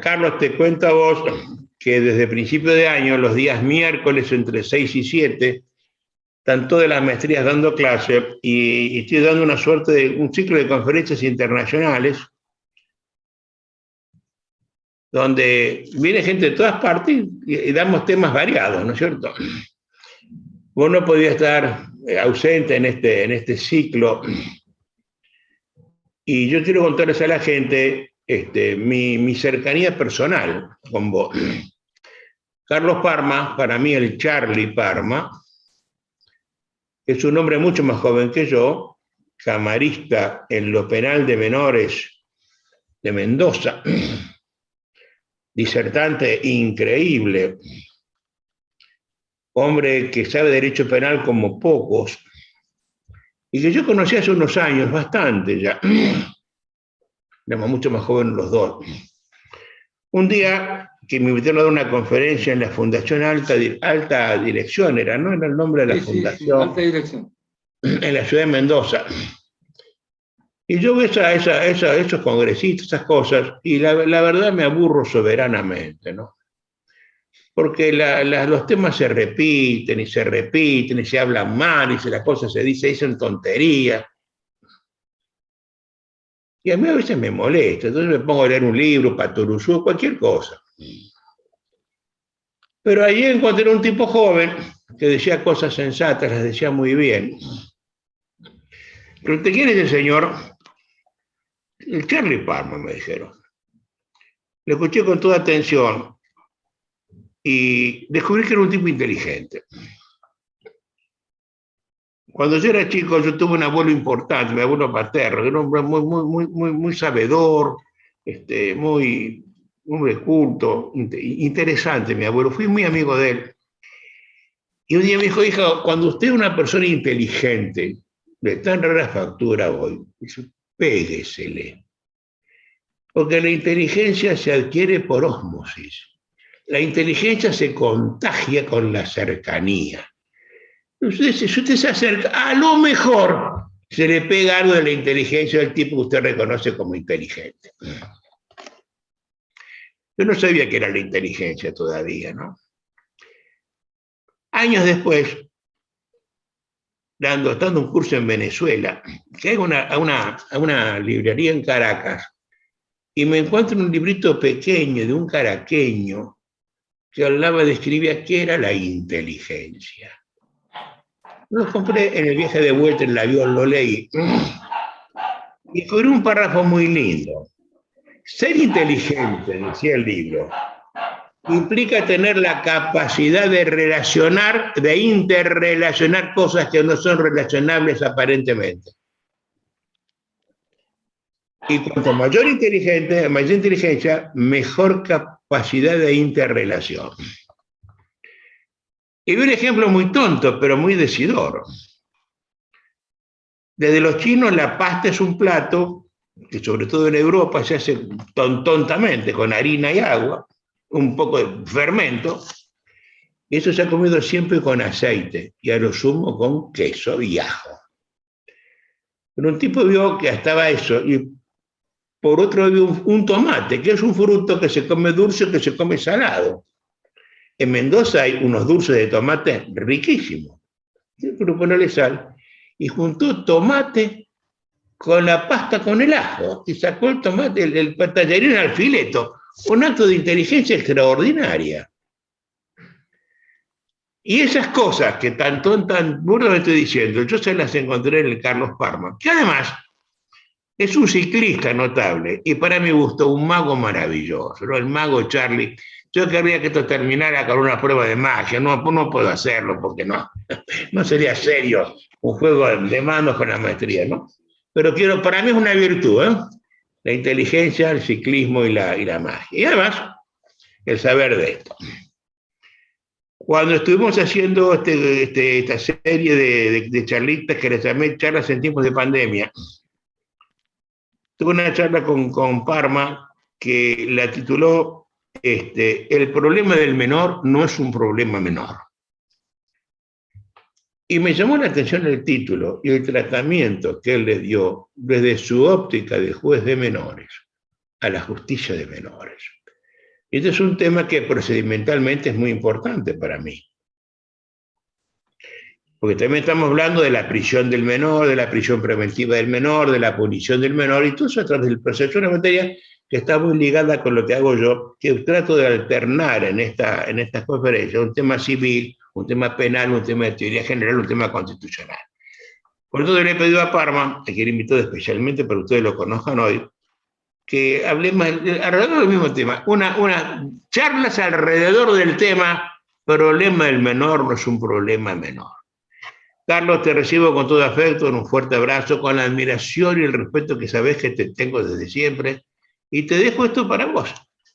Carlos, te cuento a vos que desde principio de año, los días miércoles entre 6 y 7, están todas las maestrías dando clase y estoy dando una suerte de un ciclo de conferencias internacionales donde viene gente de todas partes y damos temas variados, ¿no es cierto? Vos no podías estar ausente en este ciclo y yo quiero contarles a la gente mi cercanía personal con vos. Carlos Parma, para mí el Charlie Parma, es un hombre mucho más joven que yo, camarista en lo penal de menores de Mendoza, disertante increíble, hombre que sabe derecho penal como pocos, y que yo conocí hace unos años, bastante ya, éramos mucho más jóvenes los dos. Un día que me invitaron a dar una conferencia en la Fundación Alta Dirección, ¿no? Era el nombre de la fundación. Alta Dirección. En la ciudad de Mendoza. Y yo veo esos congresistas, esas cosas, y la verdad me aburro soberanamente, ¿no? Porque los temas se repiten, y se hablan mal, y las cosas se dicen tonterías. Y a mí a veces me molesta, entonces me pongo a leer un libro, Patoruzú, cualquier cosa. Pero allí encontré un tipo joven que decía cosas sensatas, las decía muy bien. Pregunté, ¿quién es el señor? El Charlie Parma, me dijeron. Lo escuché con toda atención y descubrí que era un tipo inteligente. Cuando yo era chico, yo tuve un abuelo importante, mi abuelo paterno, que era un hombre muy sabedor, muy culto, interesante, mi abuelo. Fui muy amigo de él. Y un día me dijo, hija, cuando usted es una persona inteligente, de tan rara factura hoy, péguesele. Porque la inteligencia se adquiere por ósmosis. La inteligencia se contagia con la cercanía. Si usted se acerca, a lo mejor se le pega algo de la inteligencia del tipo que usted reconoce como inteligente. Yo no sabía qué era la inteligencia todavía, ¿no? Años después, estando un curso en Venezuela, caigo a una librería en Caracas y me encuentro un librito pequeño de un caraqueño que describía qué era la inteligencia. Lo compré en el viaje de vuelta en el avión, lo leí. Y fue un párrafo muy lindo. Ser inteligente, decía el libro, implica tener la capacidad de interrelacionar cosas que no son relacionables aparentemente. Y cuanto mayor inteligencia, mejor capacidad de interrelación. Y vi un ejemplo muy tonto, pero muy decidor. Desde los chinos la pasta es un plato que sobre todo en Europa se hace tontamente con harina y agua, un poco de fermento, y eso se ha comido siempre con aceite y a lo sumo con queso y ajo. Pero un tipo vio que estaba eso y por otro vio un tomate, que es un fruto que se come dulce o que se come salado. En Mendoza hay unos dulces de tomate riquísimos. Pero ponerle sal. Y juntó tomate con la pasta con el ajo. Y sacó el tomate, el tallarín al fileto. Un acto de inteligencia extraordinaria. Y esas cosas que tan burdo estoy diciendo, yo se las encontré en el Carlos Parma, que además es un ciclista notable y para mi gusto un mago maravilloso, ¿no? El mago Charlie. Yo querría que esto terminara con una prueba de magia, no puedo hacerlo porque no sería serio un juego de manos con la maestría, ¿no? Pero para mí es una virtud, ¿eh? La inteligencia, el ciclismo y la magia. Y además, el saber de esto. Cuando estuvimos haciendo esta serie de charlitas que les llamé charlas en tiempos de pandemia, tuve una charla con Parma que la tituló el problema del menor no es un problema menor. Y me llamó la atención el título y el tratamiento que él le dio desde su óptica de juez de menores a la justicia de menores. Y este es un tema que procedimentalmente es muy importante para mí, porque también estamos hablando de la prisión del menor, de la prisión preventiva del menor, de la punición del menor, y todo eso a través del proceso. Es una materia que está muy ligada con lo que hago yo, que trato de alternar en estas conferencias, un tema civil, un tema penal, un tema de teoría general, un tema constitucional. Por eso le he pedido a Parma, a quien invitado especialmente para que ustedes lo conozcan hoy, que hablemos alrededor del mismo tema, una charlas alrededor del tema, problema del menor no es un problema menor. Carlos, te recibo con todo afecto, con un fuerte abrazo, con la admiración y el respeto que sabes que te tengo desde siempre, y te dejo esto para vos.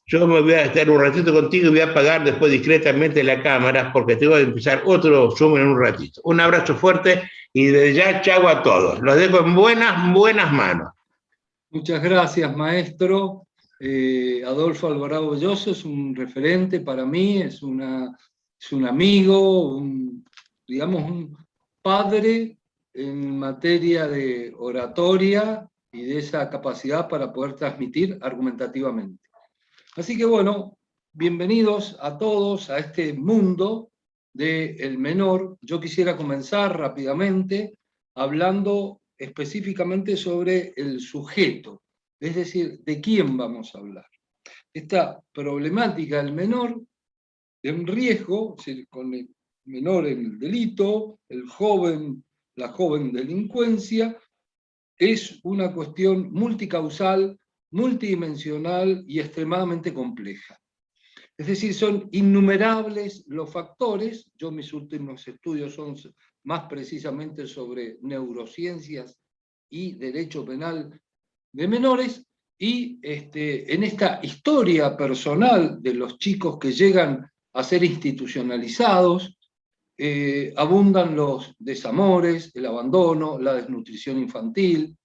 Yo me voy a estar un ratito contigo y voy a apagar después discretamente la cámara porque tengo que empezar otro Zoom en un ratito. Un abrazo fuerte y desde ya chau a todos. Los dejo en buenas manos. Muchas gracias, maestro. Adolfo Alvarado Belloso es un referente para mí, es un amigo, digamos, un padre en materia de oratoria y de esa capacidad para poder transmitir argumentativamente. Así que bueno, bienvenidos a todos a este mundo del menor. Yo quisiera comenzar rápidamente hablando específicamente sobre el sujeto, es decir, de quién vamos a hablar. Esta problemática del menor en riesgo, es decir, con el menor en el delito, la joven delincuencia, es una cuestión multicausal, multidimensional y extremadamente compleja. Es decir, son innumerables los factores. Yo mis últimos estudios son más precisamente sobre neurociencias y derecho penal de menores, y en esta historia personal de los chicos que llegan a ser institucionalizados, abundan los desamores, el abandono, la desnutrición infantil,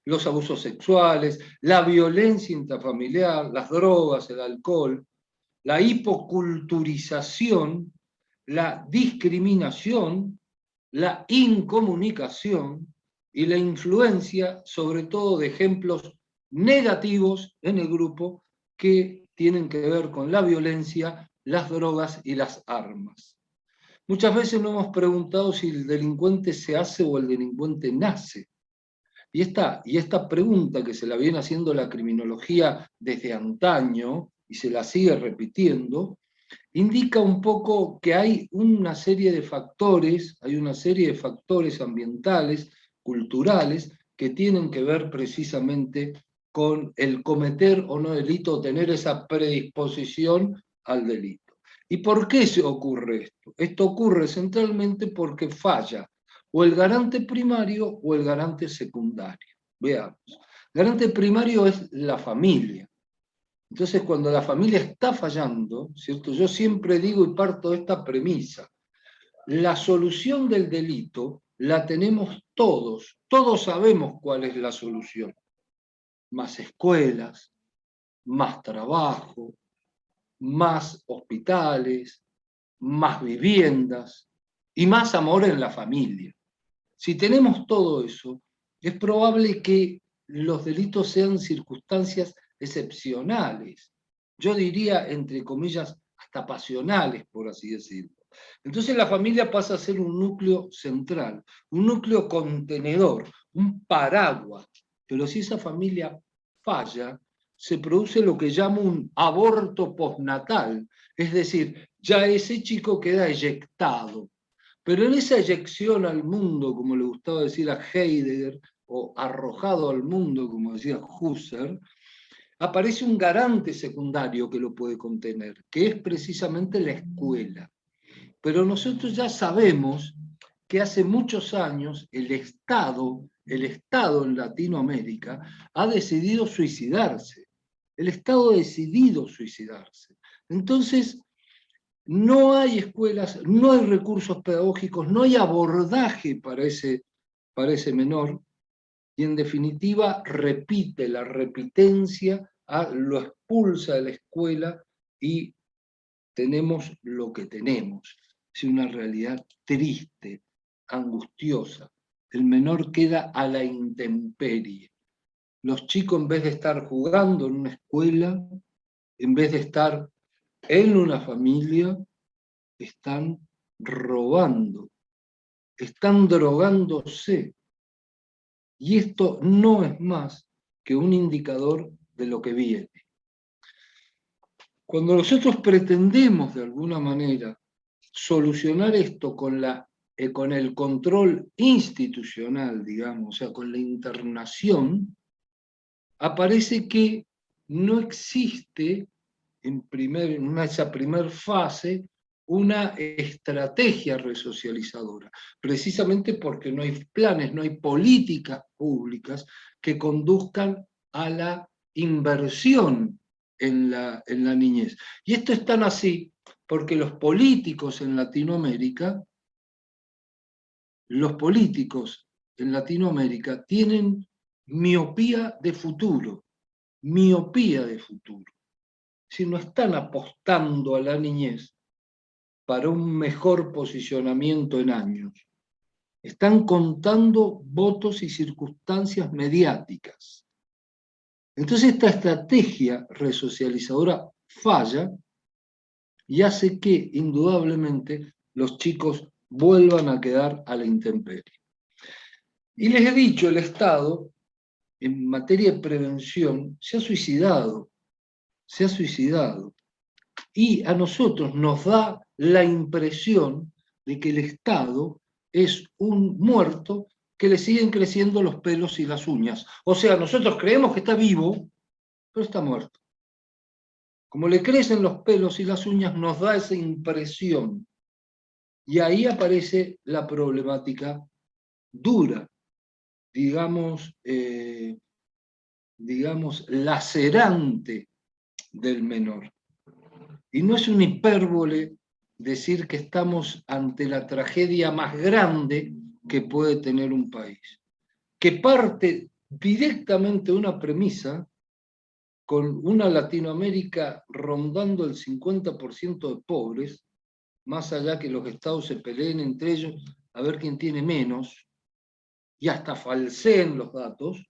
los abusos sexuales, la violencia intrafamiliar, las drogas, el alcohol, la hipoculturización, la discriminación, la incomunicación y la influencia, sobre todo, de ejemplos negativos en el grupo que tienen que ver con la violencia, las drogas y las armas. Muchas veces nos hemos preguntado si el delincuente se hace o el delincuente nace. Y esta pregunta que se la viene haciendo la criminología desde antaño, y se la sigue repitiendo, indica un poco que hay una serie de factores ambientales, culturales, que tienen que ver precisamente con el cometer o no delito, tener esa predisposición al delito. ¿Y por qué se ocurre esto? Esto ocurre centralmente porque falla o el garante primario o el garante secundario. Veamos. Garante primario es la familia. Entonces, cuando la familia está fallando, ¿cierto? Yo siempre digo y parto de esta premisa: la solución del delito la tenemos todos. Todos sabemos cuál es la solución. Más escuelas, más trabajo, más hospitales, más viviendas y más amor en la familia. Si tenemos todo eso, es probable que los delitos sean circunstancias excepcionales. Yo diría, entre comillas, hasta pasionales, por así decirlo. Entonces la familia pasa a ser un núcleo central, un núcleo contenedor, un paraguas. Pero si esa familia falla, se produce lo que llamo un aborto postnatal. Es decir, ya ese chico queda eyectado. Pero en esa eyección al mundo, como le gustaba decir a Heidegger, o arrojado al mundo, como decía Husserl, aparece un garante secundario que lo puede contener, que es precisamente la escuela. Pero nosotros ya sabemos que hace muchos años el Estado en Latinoamérica ha decidido suicidarse. El Estado ha decidido suicidarse. Entonces, no hay escuelas, no hay recursos pedagógicos, no hay abordaje para ese menor, y en definitiva repite la repitencia, lo expulsa de la escuela y tenemos lo que tenemos. Es una realidad triste, angustiosa. El menor queda a la intemperie. Los chicos, en vez de estar jugando en una escuela, en vez de estar en una familia, están robando, están drogándose. Y esto no es más que un indicador de lo que viene. Cuando nosotros pretendemos de alguna manera solucionar esto con el control institucional, digamos, o sea, con la internación, aparece que no existe en esa primera fase una estrategia resocializadora, precisamente porque no hay planes, no hay políticas públicas que conduzcan a la inversión en la niñez. Y esto es tan así porque los políticos en Latinoamérica tienen miopía de futuro, si no están apostando a la niñez para un mejor posicionamiento en años. Están contando votos y circunstancias mediáticas. Entonces esta estrategia resocializadora falla y hace que, indudablemente, los chicos vuelvan a quedar a la intemperie. Y les he dicho, el Estado, en materia de prevención, se ha suicidado. Y a nosotros nos da la impresión de que el Estado es un muerto que le siguen creciendo los pelos y las uñas. O sea, nosotros creemos que está vivo, pero está muerto. Como le crecen los pelos y las uñas, nos da esa impresión. Y ahí aparece la problemática dura, digamos, lacerante del menor. Y no es una hipérbole decir que estamos ante la tragedia más grande que puede tener un país, que parte directamente de una premisa con una Latinoamérica rondando el 50% de pobres, más allá que los estados se peleen entre ellos a ver quién tiene menos, y hasta falseen los datos,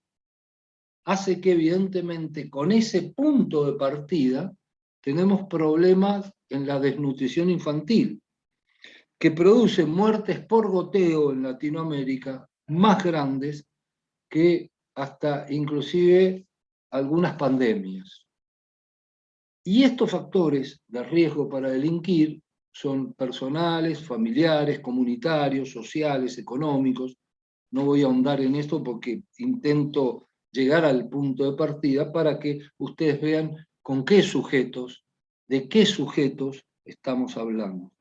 hace que evidentemente con ese punto de partida tenemos problemas en la desnutrición infantil, que produce muertes por goteo en Latinoamérica más grandes que hasta inclusive algunas pandemias. Y estos factores de riesgo para delinquir son personales, familiares, comunitarios, sociales, económicos. No voy a ahondar en esto porque intento llegar al punto de partida para que ustedes vean con qué sujetos, de qué sujetos estamos hablando.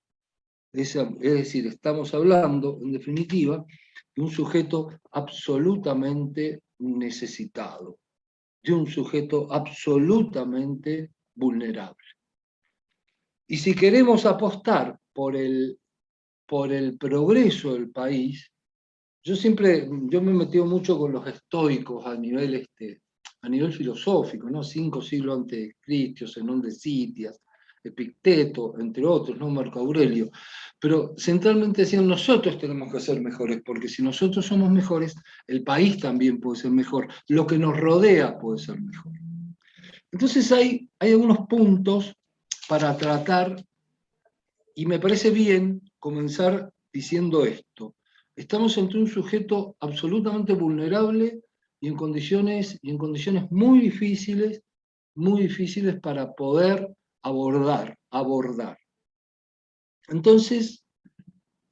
Es decir, estamos hablando, en definitiva, de un sujeto absolutamente necesitado, de un sujeto absolutamente vulnerable. Y si queremos apostar por el progreso del país, yo me he metido mucho con los estoicos a nivel filosófico, ¿no? 5 siglos antes de Cristo, Zenón de Citias, Epicteto, entre otros, ¿no? Marco Aurelio. Pero centralmente decían, nosotros tenemos que ser mejores, porque si nosotros somos mejores, el país también puede ser mejor, lo que nos rodea puede ser mejor. Entonces hay algunos puntos para tratar, y me parece bien comenzar diciendo esto. Estamos ante un sujeto absolutamente vulnerable y en condiciones muy difíciles para poder abordar. Entonces,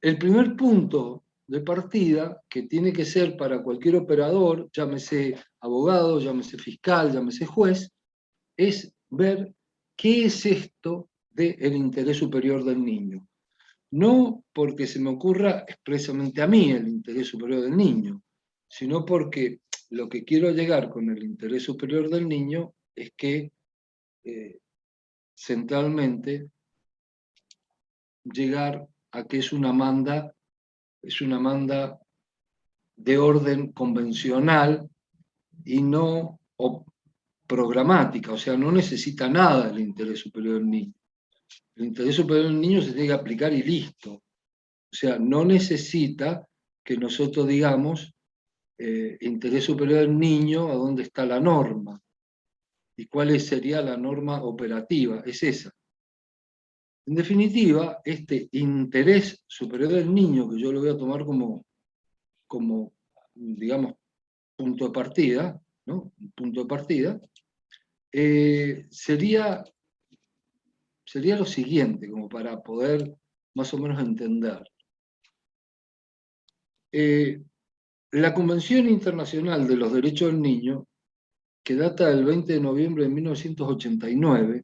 el primer punto de partida, que tiene que ser para cualquier operador, llámese abogado, llámese fiscal, llámese juez, es ver qué es esto del interés superior del niño. No porque se me ocurra expresamente a mí el interés superior del niño, sino porque lo que quiero llegar con el interés superior del niño es que centralmente llegar a que es una manda de orden convencional y no programática, o sea, no necesita nada el interés superior del niño. El interés superior del niño se tiene que aplicar y listo. O sea, no necesita que nosotros digamos interés superior del niño, a dónde está la norma y cuál sería la norma operativa, es esa. En definitiva, este interés superior del niño, que yo lo voy a tomar como digamos, punto de partida, ¿no? Un punto de partida, sería lo siguiente, como para poder más o menos entender. La Convención Internacional de los Derechos del Niño, que data del 20 de noviembre de 1989,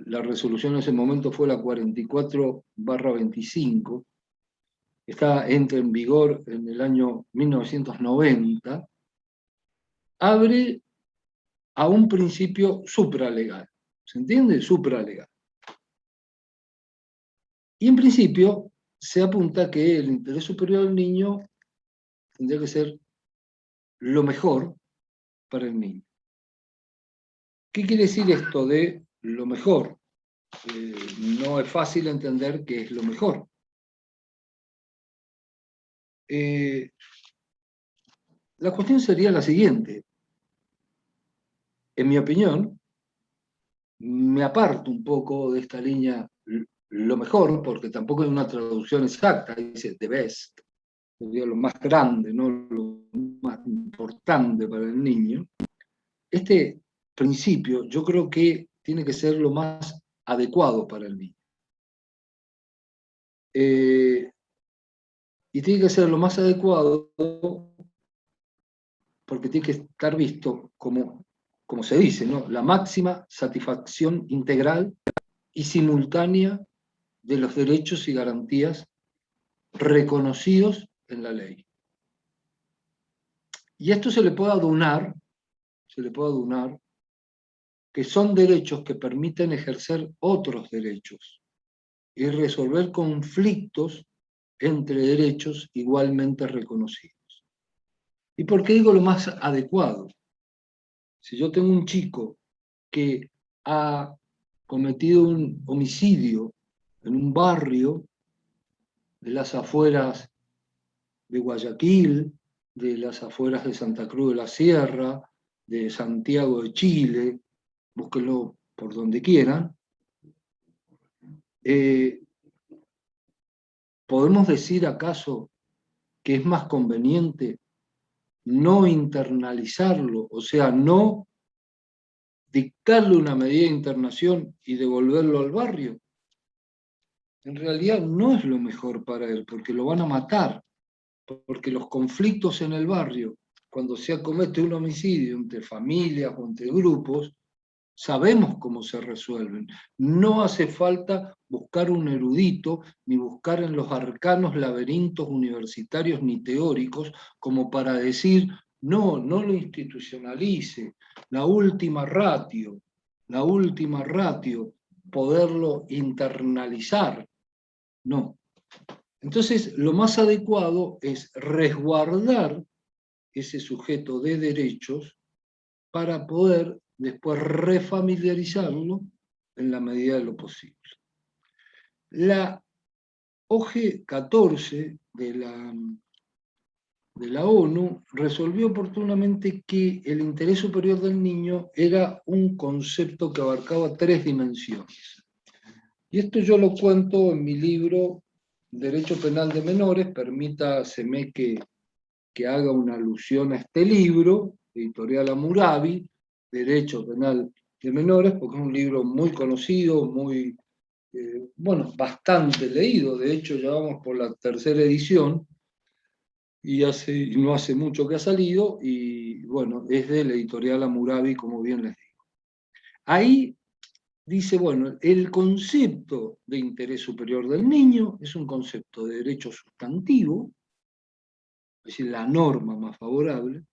la resolución en ese momento fue la 44/25, entra en vigor en el año 1990, abre a un principio supralegal. ¿Se entiende? Supralegal. Y en principio se apunta que el interés superior del niño tendría que ser lo mejor para el niño. ¿Qué quiere decir esto de lo mejor? No es fácil entender qué es lo mejor. La cuestión sería la siguiente. En mi opinión, me aparto un poco de esta línea lo mejor, porque tampoco hay una traducción exacta, dice the best, sería lo más grande, ¿no? Lo más importante para el niño. Este principio yo creo que tiene que ser lo más adecuado para el niño. Y tiene que ser lo más adecuado porque tiene que estar visto como se dice, ¿no? La máxima satisfacción integral y simultánea de los derechos y garantías reconocidos en la ley. Y esto se le puede adunar, que son derechos que permiten ejercer otros derechos y resolver conflictos entre derechos igualmente reconocidos. ¿Y por qué digo lo más adecuado? Si yo tengo un chico que ha cometido un homicidio en un barrio de las afueras de Guayaquil, de las afueras de Santa Cruz de la Sierra, de Santiago de Chile, búsquenlo por donde quieran, ¿podemos decir acaso que es más conveniente no internalizarlo, o sea, no dictarle una medida de internación y devolverlo al barrio? En realidad no es lo mejor para él, porque lo van a matar, porque los conflictos en el barrio, cuando se comete un homicidio entre familias o entre grupos, sabemos cómo se resuelven. No hace falta buscar un erudito, ni buscar en los arcanos laberintos universitarios ni teóricos, como para decir, no lo institucionalice, la última ratio, poderlo internalizar. No. Entonces, lo más adecuado es resguardar ese sujeto de derechos para poder después refamiliarizarlo en la medida de lo posible. La OG 14 de la ONU resolvió oportunamente que el interés superior del niño era un concepto que abarcaba 3 dimensiones. Y esto yo lo cuento en mi libro Derecho Penal de Menores, permítaseme que haga una alusión a este libro, editorial Hammurabi, Derecho Penal de Menores, porque es un libro muy conocido, muy, bastante leído. De hecho, ya vamos por la 3ª edición, y no hace mucho que ha salido, y bueno, es de la editorial Hammurabi, como bien les digo. Ahí dice, bueno, el concepto de interés superior del niño es un concepto de derecho sustantivo, es decir, la norma más favorable,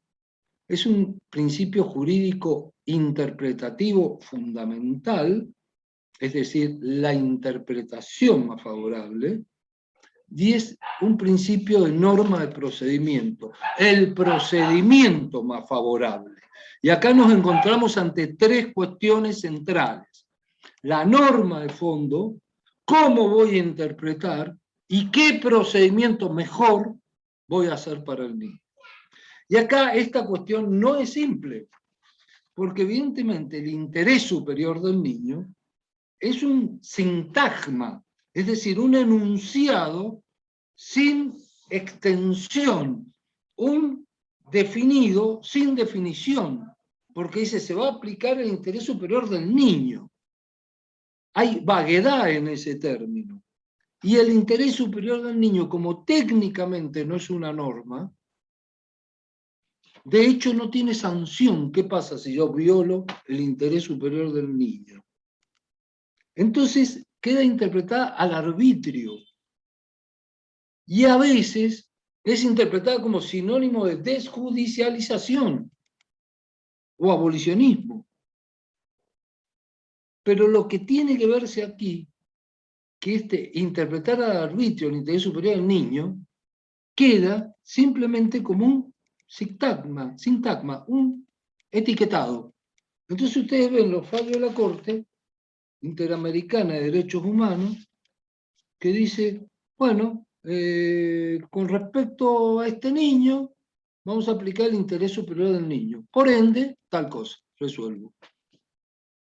es un principio jurídico interpretativo fundamental, es decir, la interpretación más favorable, y es un principio de norma de procedimiento, el procedimiento más favorable. Y acá nos encontramos ante 3 cuestiones centrales. La norma de fondo, cómo voy a interpretar, ¿Y qué procedimiento mejor voy a hacer para el niño? Y acá esta cuestión no es simple, porque evidentemente el interés superior del niño es un sintagma, es decir, un enunciado sin extensión, un definido sin definición, porque dice, se va a aplicar el interés superior del niño. Hay vaguedad en ese término. Y el interés superior del niño, como técnicamente no es una norma, de hecho no tiene sanción. ¿Qué pasa si yo violo el interés superior del niño? Entonces queda interpretada al arbitrio. Y a veces es interpretada como sinónimo de desjudicialización o abolicionismo. Pero lo que tiene que verse aquí, que interpretar al arbitrio el interés superior del niño, queda simplemente como un sintagma, un etiquetado. Entonces ustedes ven los fallos de la Corte Interamericana de Derechos Humanos que dice, bueno, con respecto a este niño, vamos a aplicar el interés superior del niño. Por ende, tal cosa, resuelvo.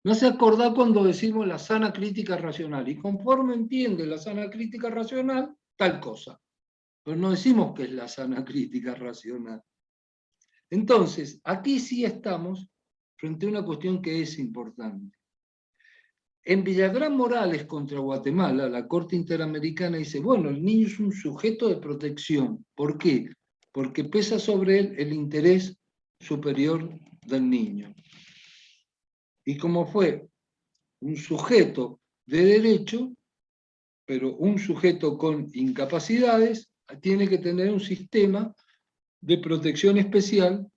No se acordá cuando decimos la sana crítica racional, y conforme entiende la sana crítica racional, tal cosa. Pero no decimos que es la sana crítica racional. Entonces, aquí sí estamos frente a una cuestión que es importante. En Villagrán Morales contra Guatemala, la Corte Interamericana dice, bueno, el niño es un sujeto de protección. ¿Por qué? Porque pesa sobre él el interés superior del niño. Y como fue un sujeto de derecho, pero un sujeto con incapacidades, tiene que tener un sistema de protección especial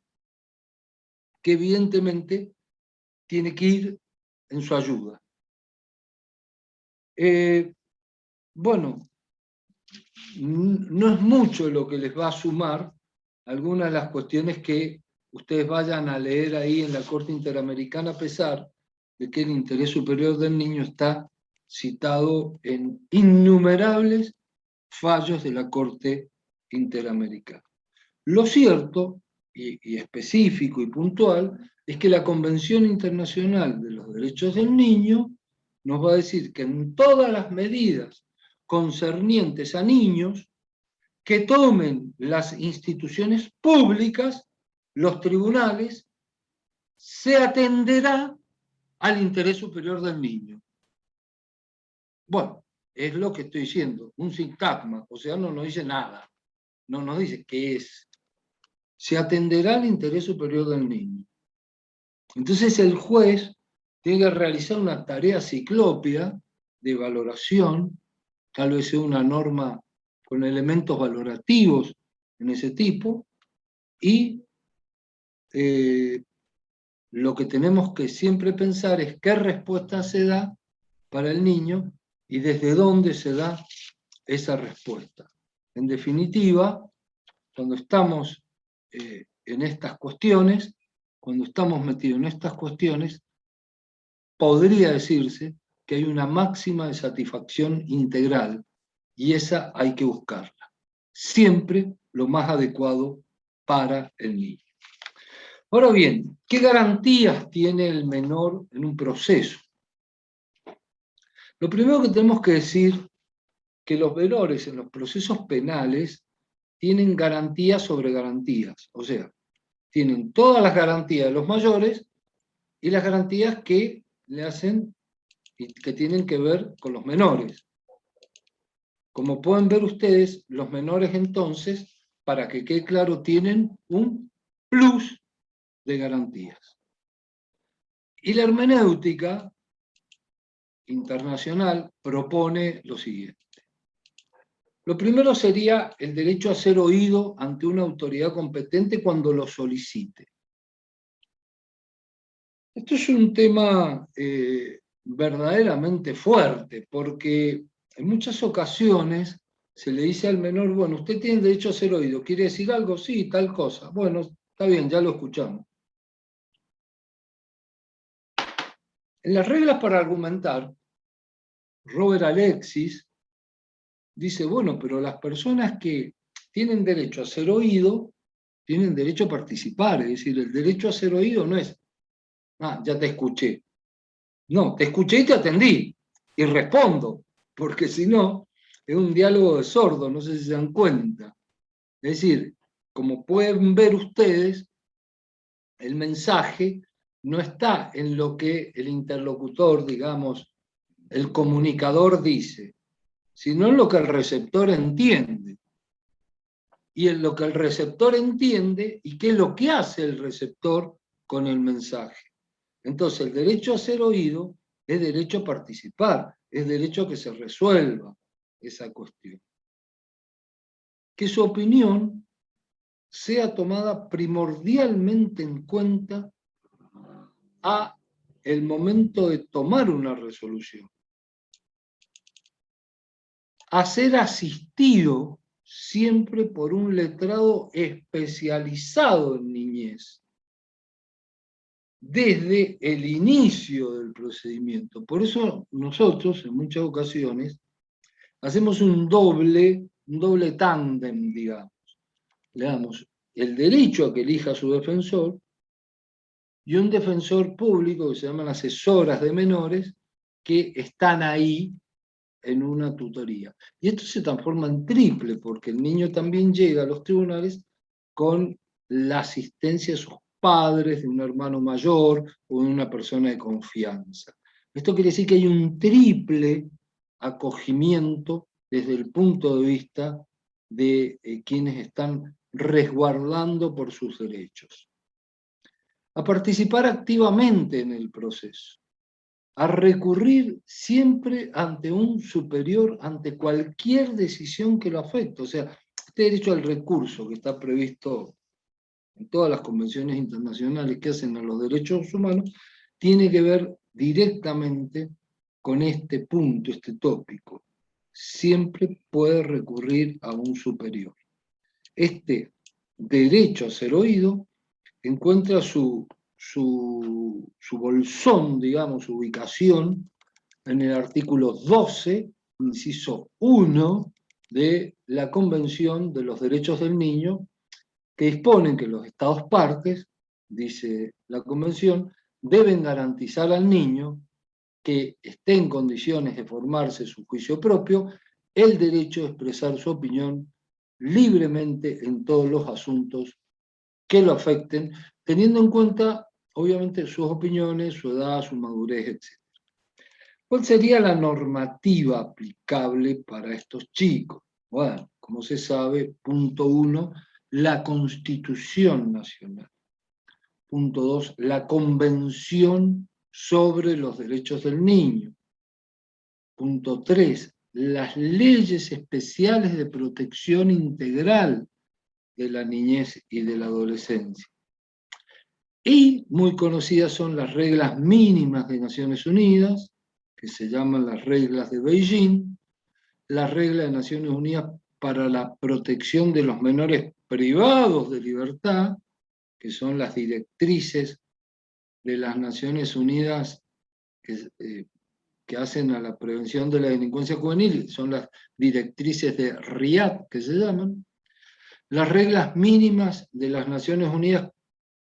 que evidentemente tiene que ir en su ayuda. Bueno, no es mucho lo que les va a sumar algunas de las cuestiones que ustedes vayan a leer ahí en la Corte Interamericana, a pesar de que el interés superior del niño está citado en innumerables fallos de la Corte Interamericana. Lo cierto, y específico y puntual, es que la Convención Internacional de los Derechos del Niño nos va a decir que en todas las medidas concernientes a niños que tomen las instituciones públicas, los tribunales, se atenderá al interés superior del niño. Bueno, es lo que estoy diciendo, un sintagma, o sea, no nos dice nada, no nos dice qué es. Se atenderá al interés superior del niño. Entonces el juez tiene que realizar una tarea ciclópea de valoración, tal vez sea una norma con elementos valorativos en ese tipo, y lo que tenemos que siempre pensar es qué respuesta se da para el niño y desde dónde se da esa respuesta. En definitiva, cuando estamos en estas cuestiones, cuando estamos metidos en estas cuestiones, podría decirse que hay una máxima de satisfacción integral y esa hay que buscarla. Siempre lo más adecuado para el niño. Ahora bien, ¿qué garantías tiene el menor en un proceso? Lo primero que tenemos que decir es que los menores en los procesos penales tienen garantías sobre garantías, o sea, tienen todas las garantías de los mayores y las garantías que le hacen y que tienen que ver con los menores. Como pueden ver ustedes, los menores entonces, para que quede claro, tienen un plus de garantías. Y la hermenéutica internacional propone lo siguiente. Lo primero sería el derecho a ser oído ante una autoridad competente cuando lo solicite. Esto es un tema verdaderamente fuerte, porque en muchas ocasiones se le dice al menor, bueno, usted tiene derecho a ser oído, ¿quiere decir algo? Sí, tal cosa. Bueno, está bien, ya lo escuchamos. En las reglas para argumentar, Robert Alexis dice, bueno, pero las personas que tienen derecho a ser oído, tienen derecho a participar. Es decir, el derecho a ser oído no es, ya te escuché. No, te escuché y te atendí. Y respondo, porque si no, es un diálogo de sordos, no sé si se dan cuenta. Es decir, como pueden ver ustedes, el mensaje no está en lo que el interlocutor, digamos, el comunicador dice, sino en lo que el receptor entiende. Y en lo que el receptor entiende y qué es lo que hace el receptor con el mensaje. Entonces, el derecho a ser oído es derecho a participar, es derecho a que se resuelva esa cuestión. Que su opinión sea tomada primordialmente en cuenta a el momento de tomar una resolución. A ser asistido siempre por un letrado especializado en niñez, desde el inicio del procedimiento. Por eso nosotros, en muchas ocasiones, hacemos un doble tándem, digamos. Le damos el derecho a que elija a su defensor y un defensor público que se llaman asesoras de menores que están ahí en una tutoría. Y esto se transforma en triple, porque el niño también llega a los tribunales con la asistencia de sus padres, de un hermano mayor o de una persona de confianza. Esto quiere decir que hay un triple acogimiento desde el punto de vista de quienes están resguardando por sus derechos. A participar activamente en el proceso, a recurrir siempre ante un superior, ante cualquier decisión que lo afecte. O sea, este derecho al recurso que está previsto en todas las convenciones internacionales que hacen a los derechos humanos, tiene que ver directamente con este punto, este tópico. Siempre puede recurrir a un superior. Este derecho a ser oído encuentra su bolsón, digamos, su ubicación en el artículo 12, inciso 1 de la Convención de los Derechos del Niño, que disponen que los Estados partes, dice la Convención, deben garantizar al niño que esté en condiciones de formarse su juicio propio el derecho a expresar su opinión libremente en todos los asuntos que lo afecten, teniendo en cuenta, obviamente, sus opiniones, su edad, su madurez, etc. ¿Cuál sería la normativa aplicable para estos chicos? Bueno, como se sabe, punto 1, la Constitución Nacional. Punto 2, la Convención sobre los Derechos del Niño. Punto 3, las leyes especiales de protección integral de la niñez y de la adolescencia. Y muy conocidas son las reglas mínimas de Naciones Unidas, que se llaman las reglas de Beijing, las reglas de Naciones Unidas para la protección de los menores privados de libertad, que son las directrices de las Naciones Unidas que hacen a la prevención de la delincuencia juvenil, son las directrices de Riad, que se llaman, las reglas mínimas de las Naciones Unidas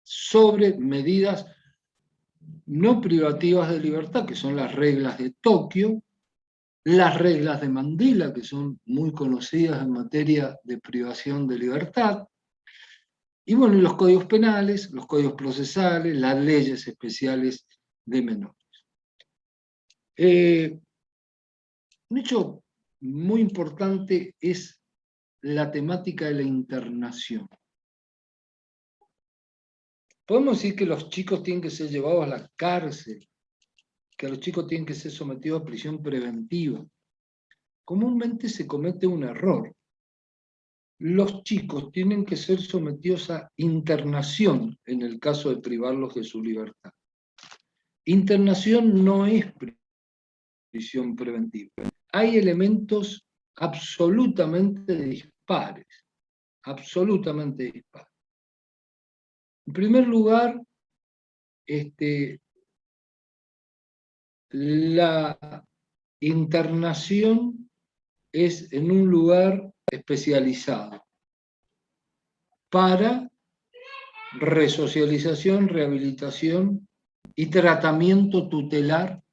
sobre medidas no privativas de libertad, que son las reglas de Tokio, las reglas de Mandela, que son muy conocidas en materia de privación de libertad, y bueno, y los códigos penales, los códigos procesales, las leyes especiales de menores. Un hecho muy importante es la temática de la internación. Podemos decir que los chicos tienen que ser llevados a la cárcel, que los chicos tienen que ser sometidos a prisión preventiva. Comúnmente se comete un error. Los chicos tienen que ser sometidos a internación en el caso de privarlos de su libertad. Internación no es prisión preventiva. Hay elementos absolutamente dispares, absolutamente dispares. En primer lugar, la internación es en un lugar especializado para resocialización, rehabilitación y tratamiento tutelar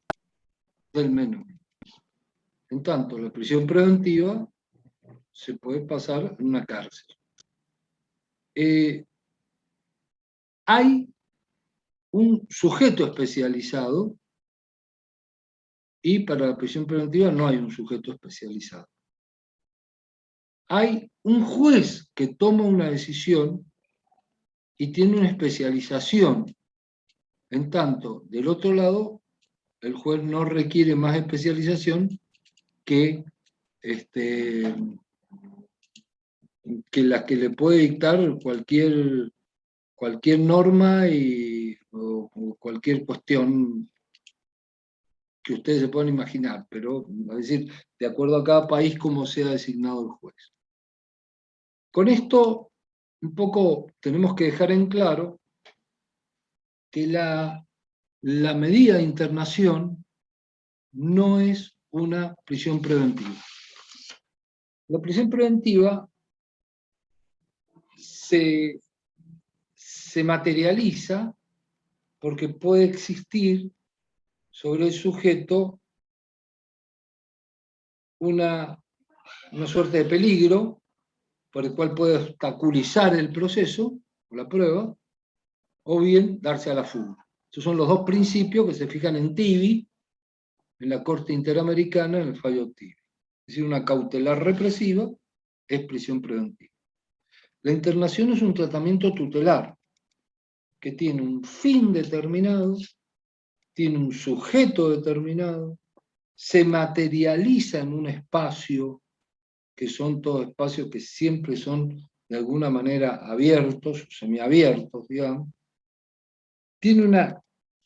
del menor. En tanto, la prisión preventiva se puede pasar en una cárcel. Hay un sujeto especializado y para la prisión preventiva no hay un sujeto especializado. Hay un juez que toma una decisión y tiene una especialización. En tanto, del otro lado, el juez no requiere más especialización que, que la que le puede dictar cualquier norma o cualquier cuestión que ustedes se puedan imaginar, pero es decir, de acuerdo a cada país como sea designado el juez. Con esto, un poco tenemos que dejar en claro que la medida de internación no es una prisión preventiva. La prisión preventiva se materializa porque puede existir sobre el sujeto una suerte de peligro por el cual puede obstaculizar el proceso o la prueba, o bien darse a la fuga. Estos son los dos principios que se fijan en TIBI, en la Corte Interamericana, en el fallo TIBI. Es decir, una cautelar represiva es prisión preventiva. La internación es un tratamiento tutelar que tiene un fin determinado, tiene un sujeto determinado, se materializa en un espacio, que son todos espacios que siempre son de alguna manera abiertos, semiabiertos, digamos, tiene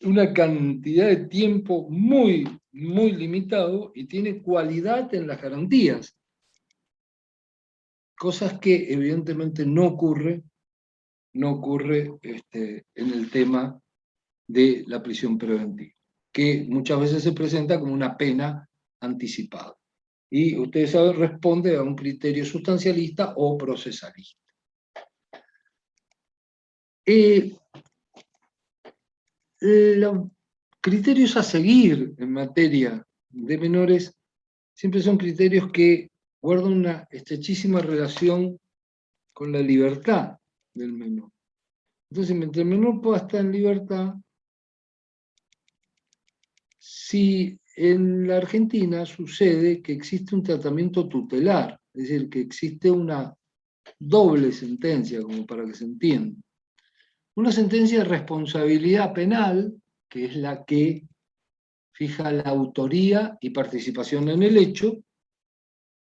una cantidad de tiempo muy, muy limitado y tiene cualidad en las garantías, cosas que evidentemente no ocurre en el tema de la prisión preventiva, que muchas veces se presenta como una pena anticipada. Y ustedes saben, responde a un criterio sustancialista o procesalista. Los criterios a seguir en materia de menores siempre son criterios que guardan una estrechísima relación con la libertad del menor. Entonces, mientras el menor pueda estar en libertad, si en la Argentina sucede que existe un tratamiento tutelar, es decir, que existe una doble sentencia, como para que se entienda. Una sentencia de responsabilidad penal, que es la que fija la autoría y participación en el hecho,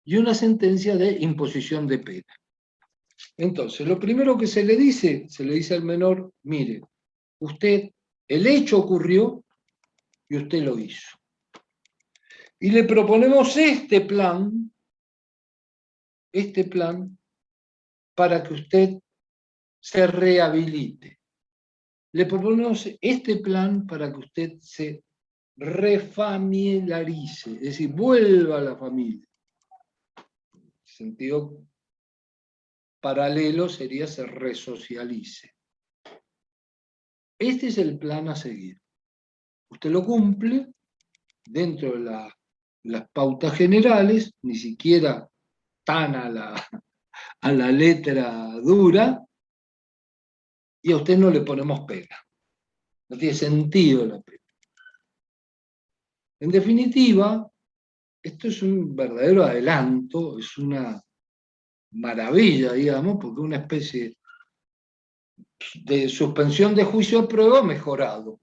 y una sentencia de imposición de pena. Entonces, lo primero que se le dice al menor, mire, usted, el hecho ocurrió y usted lo hizo. Y le proponemos este plan para que usted se rehabilite. Le proponemos este plan para que usted se refamiliarice, es decir, vuelva a la familia. En sentido paralelo sería se resocialice. Este es el plan a seguir. Usted lo cumple dentro de las pautas generales, ni siquiera tan a la letra dura, y a usted no le ponemos pena. No tiene sentido la pena. En definitiva, esto es un verdadero adelanto, es una maravilla, digamos, porque una especie de suspensión de juicio a prueba mejorado.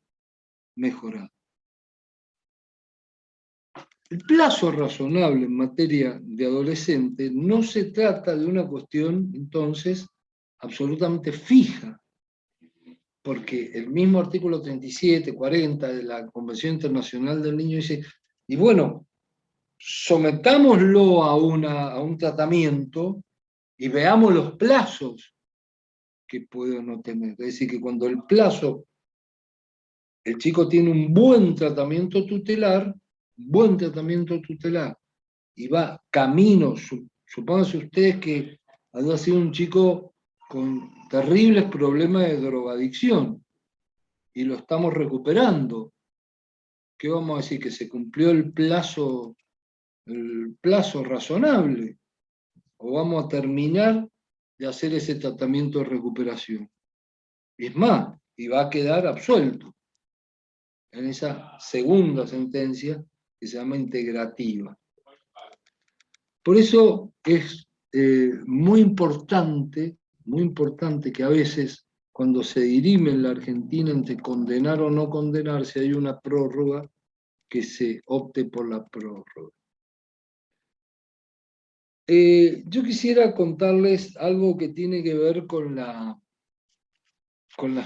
El plazo razonable en materia de adolescente no se trata de una cuestión, entonces, absolutamente fija, porque el mismo artículo 37, 40 de la Convención Internacional del Niño dice, y bueno, sometámoslo a un tratamiento y veamos los plazos que puede o no tener. Es decir, que cuando el chico tiene un buen tratamiento tutelar, y va camino, supónganse ustedes que haya sido un chico con terribles problemas de drogadicción y lo estamos recuperando. ¿Qué vamos a decir? Que se cumplió el plazo razonable, o vamos a terminar de hacer ese tratamiento de recuperación. Es más, y va a quedar absuelto en esa segunda sentencia que se llama integrativa. Por eso es muy importante que a veces, cuando se dirime en la Argentina entre condenar o no condenar, si hay una prórroga, que se opte por la prórroga. Yo quisiera contarles algo que tiene que ver con las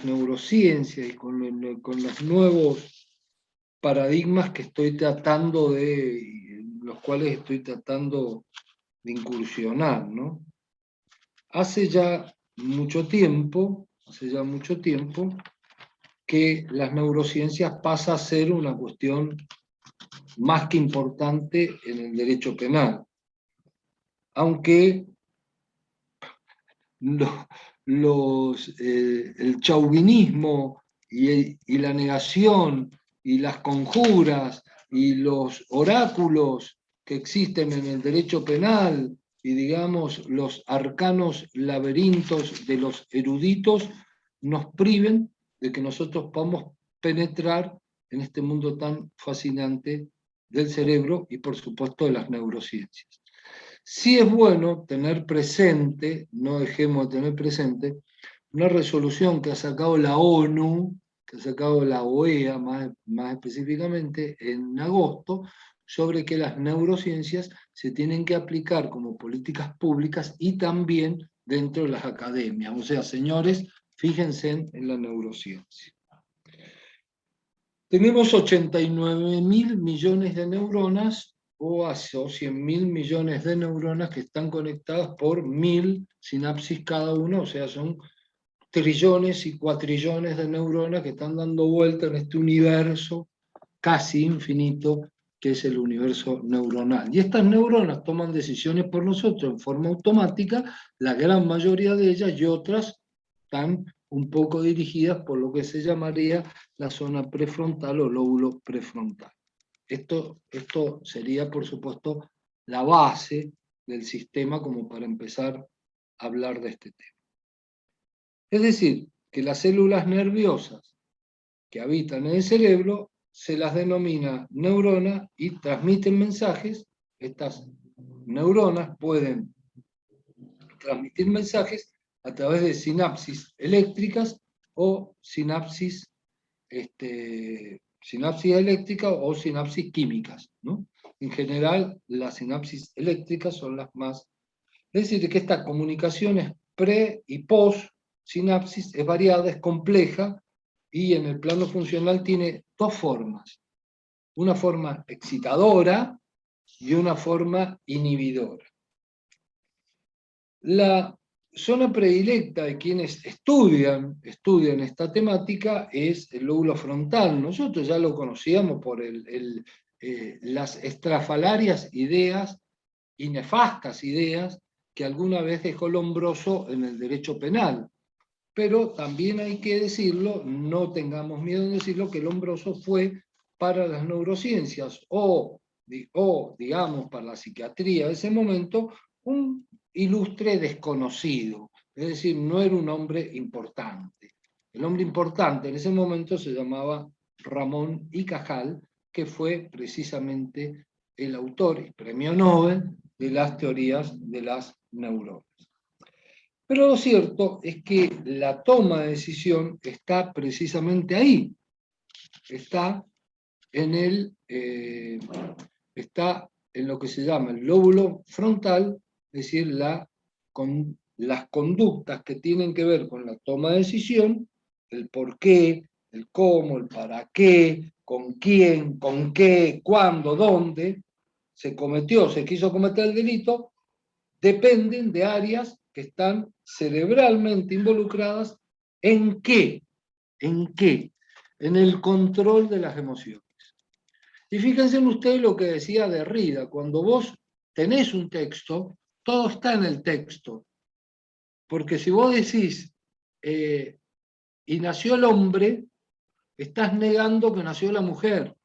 neurociencias y con los nuevos paradigmas que estoy tratando en los cuales estoy tratando de incursionar, ¿no? Hace ya mucho tiempo que las neurociencias pasa a ser una cuestión más que importante en el derecho penal. Aunque el chauvinismo y la negación y las conjuras y los oráculos que existen en el derecho penal y, digamos, los arcanos laberintos de los eruditos nos priven de que nosotros podamos penetrar en este mundo tan fascinante del cerebro y, por supuesto, de las neurociencias. Sí es bueno tener presente, no dejemos de tener presente, una resolución que ha sacado la ONU, que ha sacado la OEA más específicamente en agosto, sobre que las neurociencias se tienen que aplicar como políticas públicas y también dentro de las academias. O sea, señores, fíjense en la neurociencia. Tenemos 89.000 millones de neuronas o 100.000 millones de neuronas que están conectadas por 1.000 sinapsis cada uno, o sea, son trillones y cuatrillones de neuronas que están dando vuelta en este universo casi infinito que es el universo neuronal. Y estas neuronas toman decisiones por nosotros en forma automática, la gran mayoría de ellas, y otras están un poco dirigidas por lo que se llamaría la zona prefrontal o lóbulo prefrontal. Esto sería, por supuesto, la base del sistema como para empezar a hablar de este tema. Es decir, que las células nerviosas que habitan en el cerebro se las denomina neuronas y transmiten mensajes. Estas neuronas pueden transmitir mensajes a través de sinapsis eléctricas o sinapsis eléctricas o sinapsis químicas, ¿no? En general, las sinapsis eléctricas son las más... Es decir, que esta comunicación es pre y post sinapsis, es variada, es compleja, y en el plano funcional tiene dos formas. Una forma excitadora y una forma inhibidora. La zona predilecta de quienes estudian esta temática es el lóbulo frontal. Nosotros ya lo conocíamos por las estrafalarias ideas y nefastas ideas que alguna vez dejó Lombroso en el derecho penal. Pero también hay que decirlo, no tengamos miedo en decirlo, que Lombroso fue para las neurociencias o digamos, para la psiquiatría de ese momento, un ilustre desconocido. Es decir, no era un hombre importante. El hombre importante en ese momento se llamaba Ramón y Cajal, que fue precisamente el autor y premio Nobel de las teorías de las neuronas. Pero lo cierto es que la toma de decisión está precisamente ahí. Está en lo que se llama el lóbulo frontal, es decir, las conductas que tienen que ver con la toma de decisión, el por qué, el cómo, el para qué, con quién, con qué, cuándo, dónde se quiso cometer el delito, dependen de áreas que están cerebralmente involucradas ¿en qué? ¿En qué? En el control de las emociones. Y fíjense ustedes lo que decía Derrida, cuando vos tenés un texto, todo está en el texto. Porque si vos decís, y nació el hombre, estás negando que nació la mujer.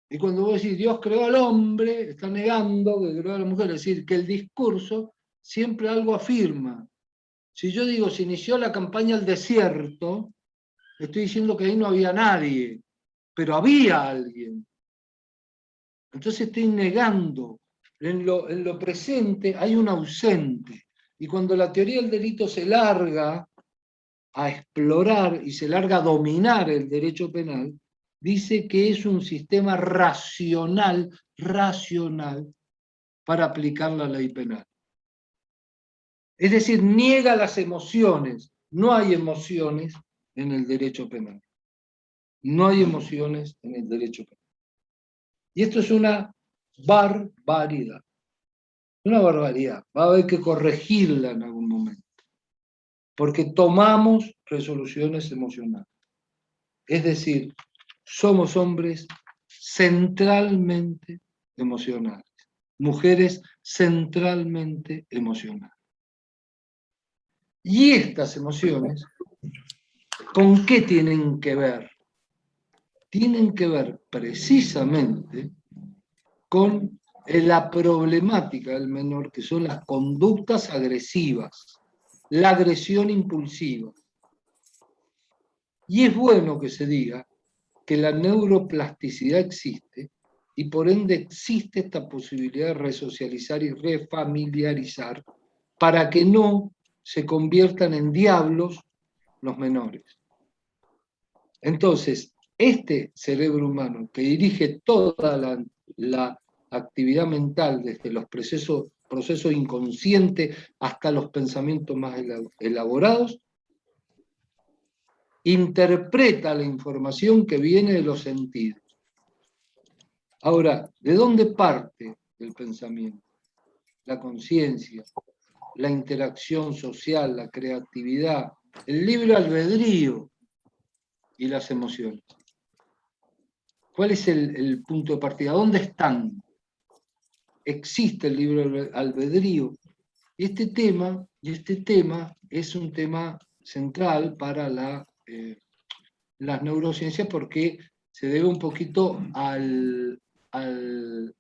Y cuando vos decís, Dios creó al hombre, está negando que creó a la mujer. Es decir, que el discurso siempre algo afirma. Si yo digo, se inició la campaña al desierto, estoy diciendo que ahí no había nadie, pero había alguien. Entonces estoy negando. En lo presente hay un ausente. Y cuando la teoría del delito se larga a explorar y se larga a dominar el derecho penal, dice que es un sistema racional para aplicar la ley penal. Es decir, niega las emociones. No hay emociones en el derecho penal. No hay emociones en el derecho penal. Y esto es una barbaridad. Una barbaridad. Va a haber que corregirla en algún momento. Porque tomamos resoluciones emocionales. Es decir, somos hombres centralmente emocionales. Mujeres centralmente emocionales. Y estas emociones, ¿con qué tienen que ver? Tienen que ver precisamente con la problemática del menor, que son las conductas agresivas, la agresión impulsiva. Y es bueno que se diga que la neuroplasticidad existe y por ende existe esta posibilidad de resocializar y refamiliarizar para que no se conviertan en diablos los menores. Entonces, este cerebro humano que dirige toda la actividad mental desde los procesos inconscientes hasta los pensamientos más elaborados, interpreta la información que viene de los sentidos. Ahora, ¿de dónde parte el pensamiento? La conciencia, la interacción social, la creatividad, el libre albedrío y las emociones. ¿Cuál es el punto de partida? ¿Dónde están? Existe el libre albedrío. Y este tema es un tema central para las neurociencias porque se debe un poquito al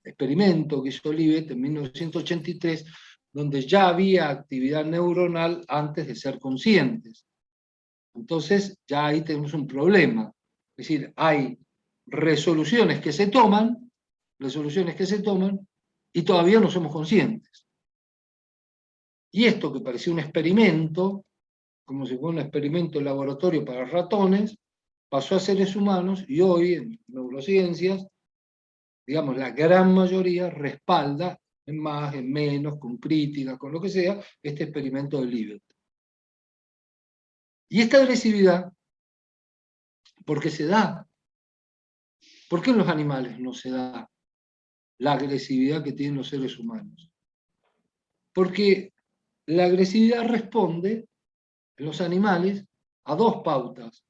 experimento que hizo Olivet en 1983, donde ya había actividad neuronal antes de ser conscientes. Entonces, ya ahí tenemos un problema. Es decir, hay resoluciones que se toman y todavía no somos conscientes. Y esto que parecía un experimento, como si fuera un experimento en laboratorio para ratones, pasó a seres humanos y hoy en neurociencias, digamos, la gran mayoría respalda, en más, en menos, con críticas, con lo que sea, este experimento de Olivet. Y esta agresividad, ¿por qué se da? ¿Por qué en los animales no se da la agresividad que tienen los seres humanos? Porque la agresividad responde en los animales a dos pautas.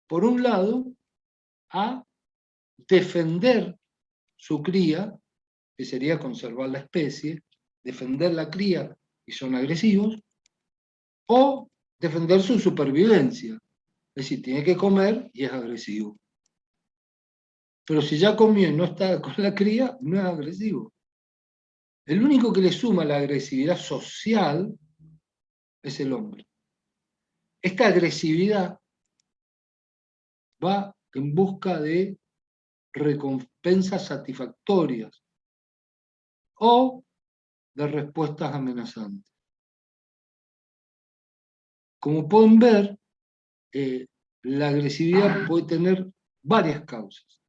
Por un lado, a defender su cría, que sería conservar la especie, defender la cría y son agresivos, o defender su supervivencia, es decir, tiene que comer y es agresivo. Pero si ya comió y no está con la cría, no es agresivo. El único que le suma la agresividad social es el hombre. Esta agresividad va en busca de recompensas satisfactorias o de respuestas amenazantes. Como pueden ver, la agresividad puede tener varias causas.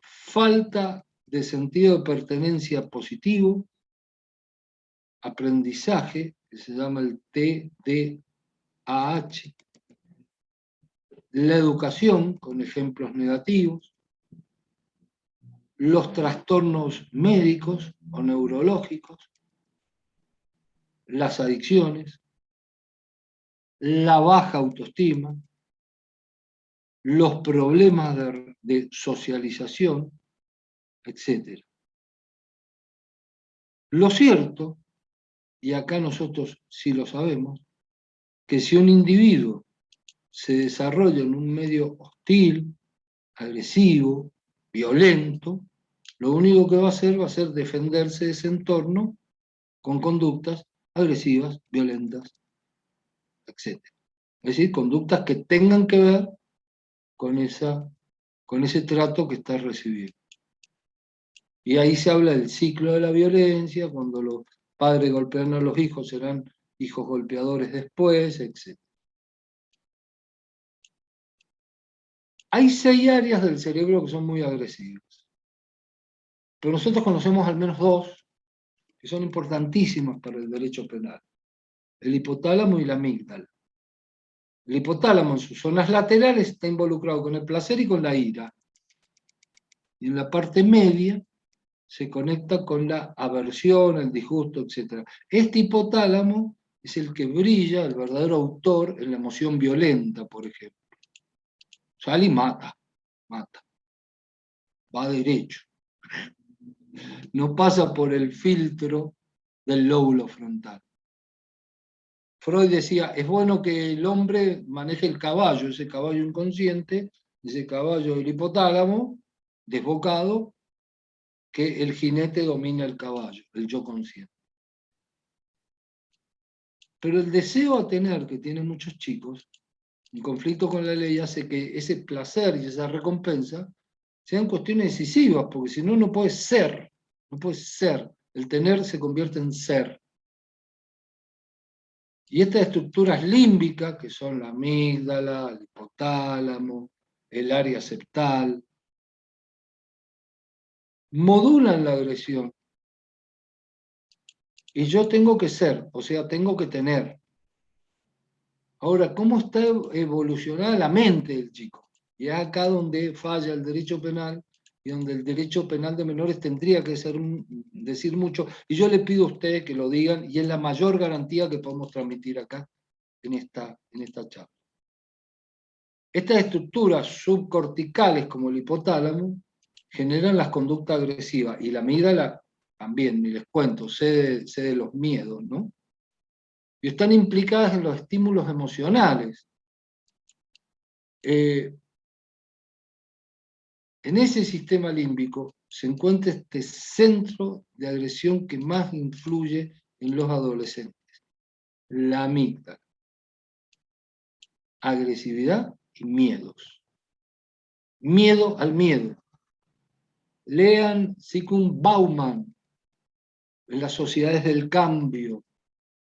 Falta de sentido de pertenencia positivo, aprendizaje, que se llama el TDAH, la educación con ejemplos negativos, los trastornos médicos o neurológicos, las adicciones, la baja autoestima, los problemas de socialización, etc. Lo cierto, y acá nosotros sí lo sabemos, que si un individuo se desarrolla en un medio hostil, agresivo, violento, lo único que va a hacer defenderse de ese entorno con conductas agresivas, violentas, etc. Es decir, conductas que tengan que ver con ese trato que está recibiendo. Y ahí se habla del ciclo de la violencia, cuando los padres golpean a los hijos, serán hijos golpeadores después, etc. Hay 6 áreas del cerebro que son muy agresivas, pero nosotros conocemos al menos 2 que son importantísimas para el derecho penal: el hipotálamo y la amígdala. El hipotálamo en sus zonas laterales está involucrado con el placer y con la ira, y en la parte media se conecta con la aversión, el disgusto, etc. Este hipotálamo es el que brilla, el verdadero autor, en la emoción violenta, por ejemplo. Sale y mata, va derecho. No pasa por el filtro del lóbulo frontal. Freud decía, es bueno que el hombre maneje el caballo, ese caballo inconsciente, ese caballo del hipotálamo, desbocado, que el jinete domina el caballo, el yo consciente. Pero el deseo a tener, que tienen muchos chicos, el conflicto con la ley hace que ese placer y esa recompensa sean cuestiones decisivas, porque si no, no puede ser. El tener se convierte en ser. Y estas estructuras límbicas, que son la amígdala, el hipotálamo, el área septal, modulan la agresión. Y yo tengo que ser, o sea, tengo que tener. Ahora, ¿cómo está evolucionada la mente del chico? Y es acá donde falla el derecho penal y donde el derecho penal de menores tendría que decir mucho. Y yo le pido a ustedes que lo digan, y es la mayor garantía que podemos transmitir acá en esta charla. Estas estructuras subcorticales, como el hipotálamo, generan las conductas agresivas, y la amígdala también, ni les cuento, sé de los miedos, ¿no? Y están implicadas en los estímulos emocionales. En ese sistema límbico se encuentra este centro de agresión que más influye en los adolescentes, la amígdala. Agresividad y miedos. Miedo al miedo. Lean Zygmunt Bauman en las sociedades del cambio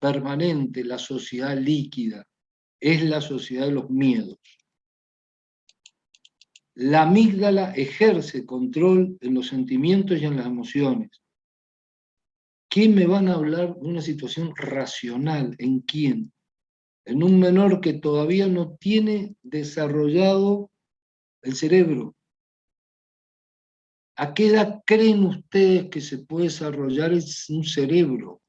permanente, la sociedad líquida, es la sociedad de los miedos. La amígdala ejerce control en los sentimientos y en las emociones. ¿Qué me van a hablar de una situación racional? ¿En quién? En un menor que todavía no tiene desarrollado el cerebro. ¿A qué edad creen ustedes que se puede desarrollar un cerebro?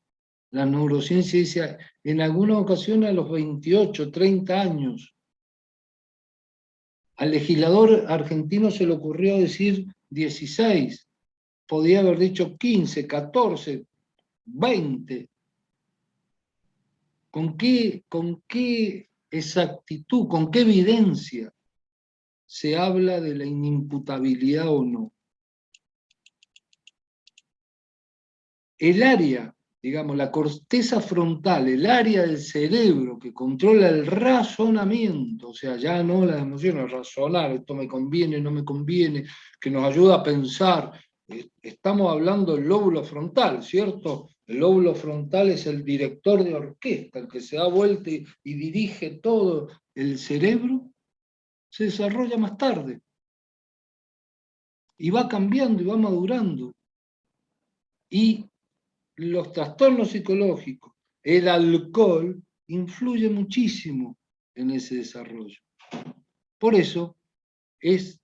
La neurociencia dice, en alguna ocasión a los 28, 30 años. Al legislador argentino se le ocurrió decir 16, podía haber dicho 15, 14, 20. ¿Con qué exactitud, con qué evidencia se habla de la inimputabilidad o no? El área, digamos, la corteza frontal, el área del cerebro que controla el razonamiento, o sea, ya no las emociones, razonar, esto me conviene, no me conviene, que nos ayuda a pensar. Estamos hablando del lóbulo frontal, ¿cierto? El lóbulo frontal es el director de orquesta, el que se da vuelta y dirige todo. El cerebro se desarrolla más tarde y va cambiando y va madurando. Y los trastornos psicológicos, el alcohol, influye muchísimo en ese desarrollo. Por eso es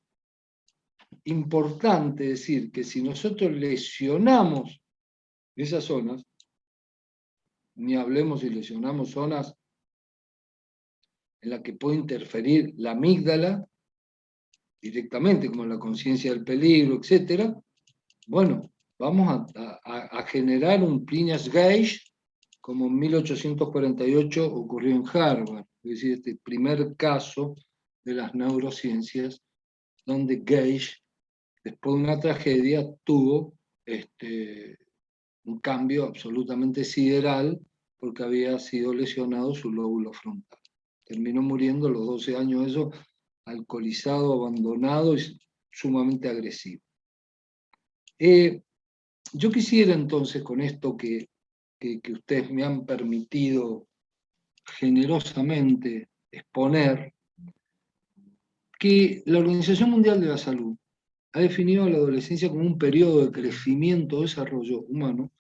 importante decir que si nosotros lesionamos esas zonas, ni hablemos si lesionamos zonas en las que puede interferir la amígdala directamente, como la conciencia del peligro, etc., bueno, vamos a generar un Plinyas Gage, como en 1848 ocurrió en Harvard, es decir, este primer caso de las neurociencias, donde Gage, después de una tragedia, tuvo un cambio absolutamente sideral porque había sido lesionado su lóbulo frontal. Terminó muriendo a los 12 años, eso, alcoholizado, abandonado y sumamente agresivo. Yo quisiera entonces, con esto que ustedes me han permitido generosamente exponer, que la Organización Mundial de la Salud ha definido la adolescencia como un periodo de crecimiento, desarrollo humano,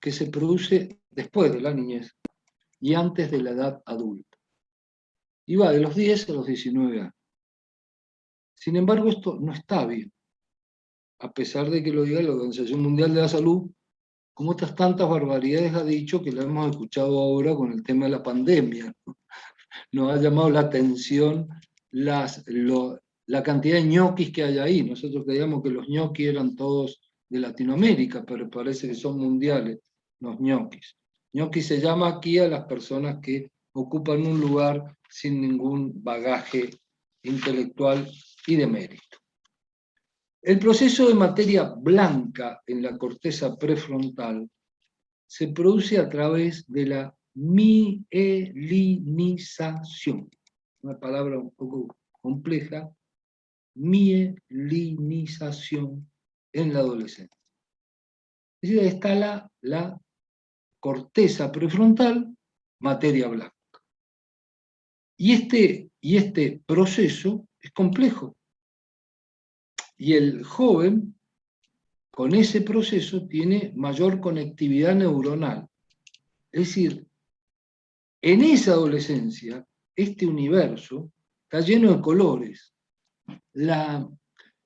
que se produce después de la niñez y antes de la edad adulta. Y va de los 10 a los 19 años. Sin embargo, esto no está bien, a pesar de que lo diga la Organización Mundial de la Salud, como otras tantas barbaridades ha dicho que la hemos escuchado ahora con el tema de la pandemia. Nos ha llamado la atención la cantidad de ñoquis que hay ahí. Nosotros creíamos que los ñoquis eran todos de Latinoamérica, pero parece que son mundiales los ñoquis. Ñoqui se llama aquí a las personas que ocupan un lugar sin ningún bagaje intelectual y de mérito. El proceso de materia blanca en la corteza prefrontal se produce a través de la mielinización, una palabra un poco compleja, mielinización en la adolescencia. Es decir, está la corteza prefrontal, materia blanca. Y este proceso es complejo. Y el joven, con ese proceso, tiene mayor conectividad neuronal. Es decir, en esa adolescencia, este universo está lleno de colores. Las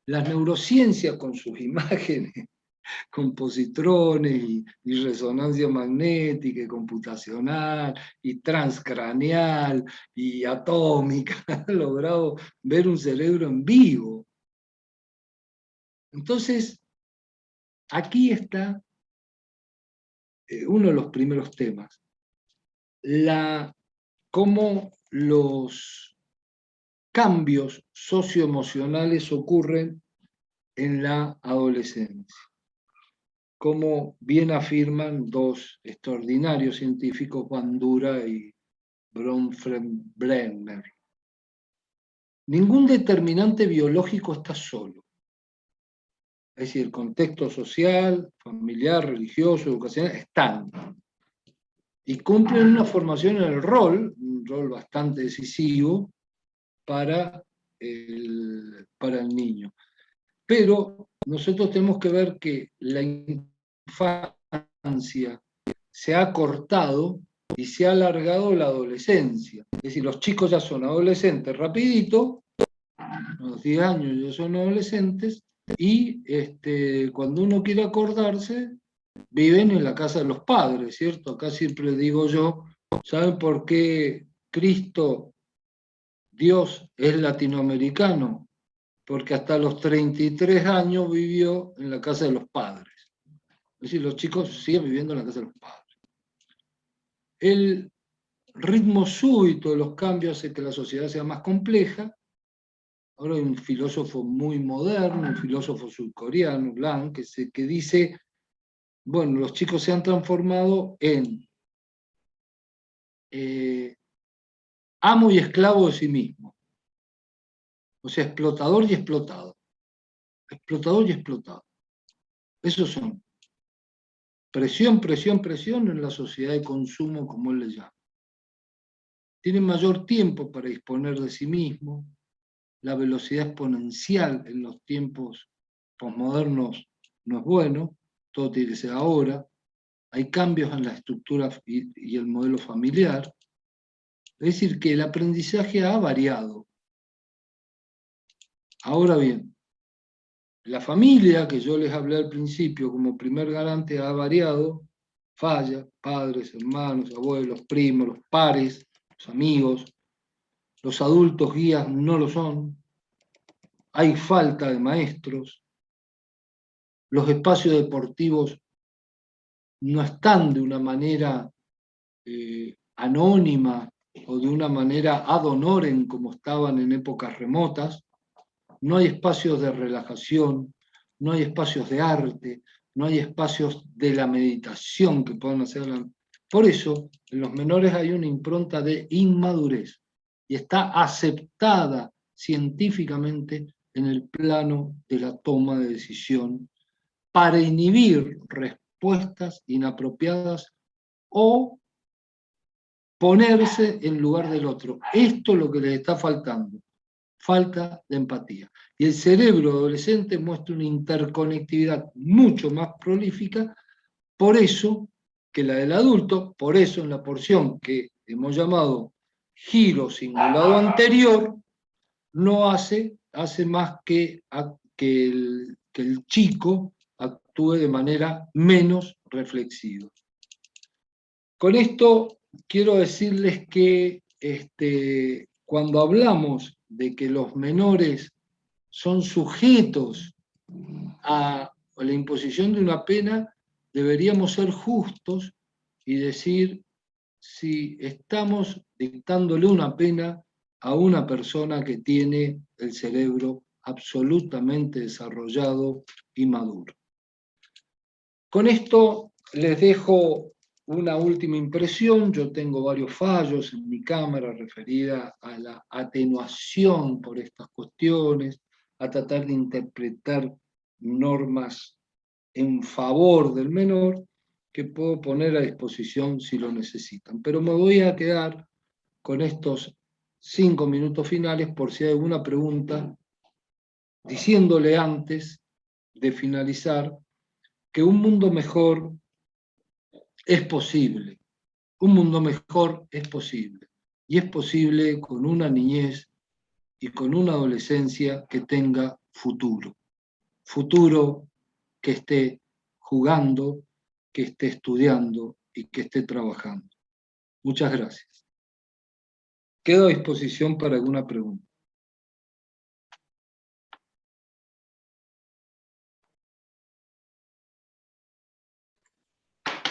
neurociencias con sus imágenes, con positrones y resonancia magnética y computacional y transcraneal y atómica, han logrado ver un cerebro en vivo. Entonces, aquí está uno de los primeros temas. Cómo los cambios socioemocionales ocurren en la adolescencia. Como bien afirman dos extraordinarios científicos, Bandura y Bronfenbrenner. Ningún determinante biológico está solo. Es decir, el contexto social, familiar, religioso, educacional, están. Y cumplen una formación en el rol, un rol bastante decisivo para el niño. Pero nosotros tenemos que ver que la infancia se ha cortado y se ha alargado la adolescencia. Es decir, los chicos ya son adolescentes rapidito, a los 10 años ya son adolescentes, y cuando uno quiere acordarse, viven en la casa de los padres, ¿cierto? Acá siempre digo yo, ¿saben por qué Cristo, Dios, es latinoamericano? Porque hasta los 33 años vivió en la casa de los padres. Es decir, los chicos siguen viviendo en la casa de los padres. El ritmo súbito de los cambios hace que la sociedad sea más compleja. Ahora hay un filósofo muy moderno, un filósofo surcoreano, Lang, que dice, bueno, los chicos se han transformado en amo y esclavo de sí mismo. O sea, explotador y explotado. Explotador y explotado. Esos son. Presión, presión, presión en la sociedad de consumo, como él le llama. Tienen mayor tiempo para disponer de sí mismo. La velocidad exponencial en los tiempos posmodernos no es bueno. Todo tiene que ser ahora. Hay cambios en la estructura y el modelo familiar. Es decir, que el aprendizaje ha variado. Ahora bien, la familia, que yo les hablé al principio como primer garante, ha variado, falla, padres, hermanos, abuelos, primos, los pares, los amigos, los adultos guías no lo son, hay falta de maestros, los espacios deportivos no están de una manera anónima o de una manera ad honorem como estaban en épocas remotas. No hay espacios de relajación, no hay espacios de arte, no hay espacios de la meditación que puedan hacer. Por eso, en los menores hay una impronta de inmadurez y está aceptada científicamente en el plano de la toma de decisión para inhibir respuestas inapropiadas o ponerse en lugar del otro. Esto es lo que les está faltando, falta de empatía. Y el cerebro adolescente muestra una interconectividad mucho más prolífica, por eso que la del adulto, por eso en la porción que hemos llamado giro cingulado anterior, no hace más que el chico actúe de manera menos reflexiva. Con esto quiero decirles que cuando hablamos de que los menores son sujetos a la imposición de una pena, deberíamos ser justos y decir si estamos dictándole una pena a una persona que tiene el cerebro absolutamente desarrollado y maduro. Con esto les dejo una última impresión. Yo tengo varios fallos en mi cámara referida a la atenuación por estas cuestiones, a tratar de interpretar normas en favor del menor, que puedo poner a disposición si lo necesitan. Pero me voy a quedar con estos 5 minutos finales por si hay alguna pregunta, diciéndole antes de finalizar que un mundo mejor es posible. Un mundo mejor es posible. Y es posible con una niñez y con una adolescencia que tenga futuro. Futuro que esté jugando, que esté estudiando y que esté trabajando. Muchas gracias. Quedo a disposición para alguna pregunta.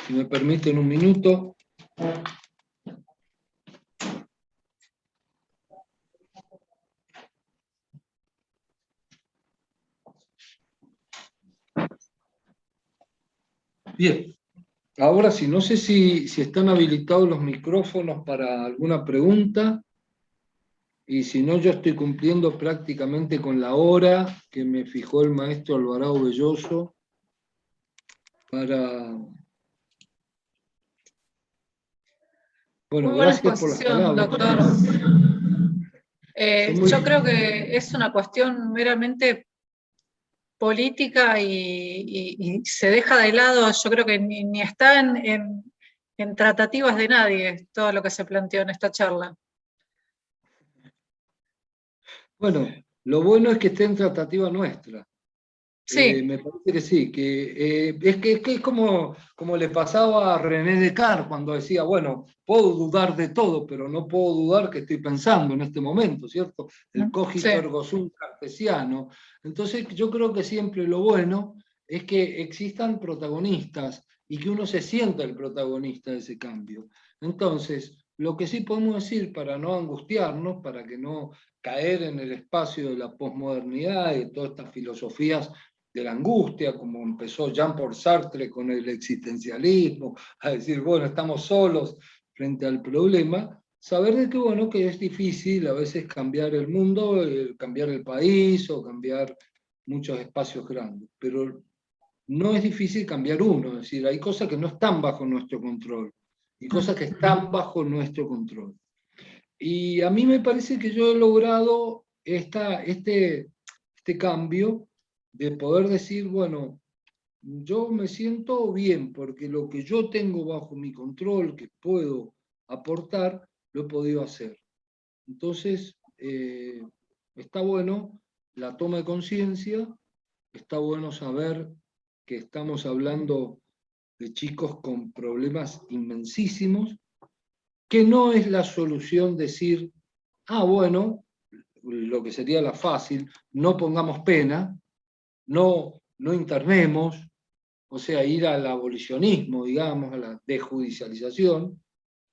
Si me permiten un minuto. Bien, ahora sí, no sé si están habilitados los micrófonos para alguna pregunta, y si no, yo estoy cumpliendo prácticamente con la hora que me fijó el maestro Alvarado Belloso para... Bueno, Muy buena gracias por las exposición, palabras. doctor. Yo creo que es una cuestión meramente política y se deja de lado, yo creo que ni está en tratativas de nadie todo lo que se planteó en esta charla. Bueno, lo bueno es que esté en tratativa nuestra. Sí. Me parece que sí, que es como le pasaba a René Descartes cuando decía, bueno, puedo dudar de todo, pero no puedo dudar que estoy pensando en este momento, ¿cierto? El cogito ergo sum cartesiano. Entonces yo creo que siempre lo bueno es que existan protagonistas y que uno se sienta el protagonista de ese cambio. Entonces, lo que sí podemos decir para no angustiarnos, para que no caer en el espacio de la posmodernidad y de todas estas filosofías de la angustia, como empezó Jean-Paul Sartre con el existencialismo, a decir, bueno, estamos solos frente al problema, saber de que, bueno, que es difícil a veces cambiar el mundo, cambiar el país o cambiar muchos espacios grandes, pero no es difícil cambiar uno, es decir, hay cosas que no están bajo nuestro control y cosas que están bajo nuestro control. Y a mí me parece que yo he logrado este cambio de poder decir, bueno, yo me siento bien porque lo que yo tengo bajo mi control, que puedo aportar, lo he podido hacer. Entonces, está bueno la toma de conciencia, está bueno saber que estamos hablando de chicos con problemas inmensísimos, que no es la solución decir, bueno, lo que sería la fácil, no pongamos pena, no no internemos, o sea, ir al abolicionismo, digamos, a la desjudicialización,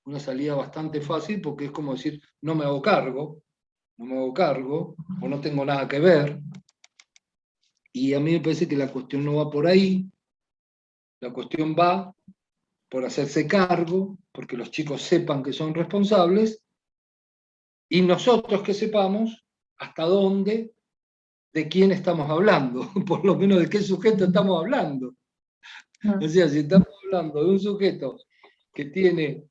una salida bastante fácil porque es como decir, no me hago cargo, o no tengo nada que ver. Y a mí me parece que la cuestión no va por ahí, la cuestión va por hacerse cargo, porque los chicos sepan que son responsables, y nosotros que sepamos hasta dónde, de quién estamos hablando, por lo menos de qué sujeto estamos hablando. O sea, si estamos hablando de un sujeto que tiene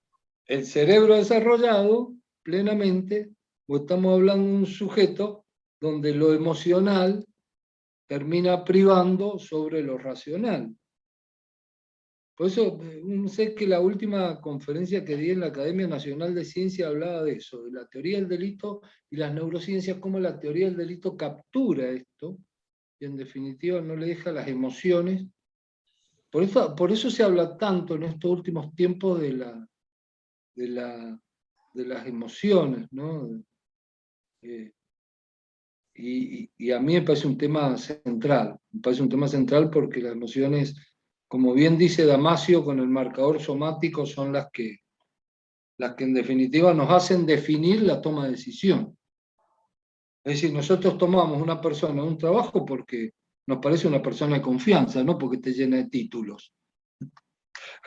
el cerebro desarrollado plenamente, o estamos hablando de un sujeto donde lo emocional termina privando sobre lo racional. Por eso, sé que la última conferencia que di en la Academia Nacional de Ciencia hablaba de eso, de la teoría del delito y las neurociencias, cómo la teoría del delito captura esto, y en definitiva no le deja las emociones. Por eso se habla tanto en estos últimos tiempos de las emociones, ¿no? Y a mí me parece un tema central, porque las emociones, como bien dice Damasio, con el marcador somático son las que en definitiva nos hacen definir la toma de decisión. Es decir, nosotros tomamos una persona, un trabajo, porque nos parece una persona de confianza, no porque esté llena de títulos.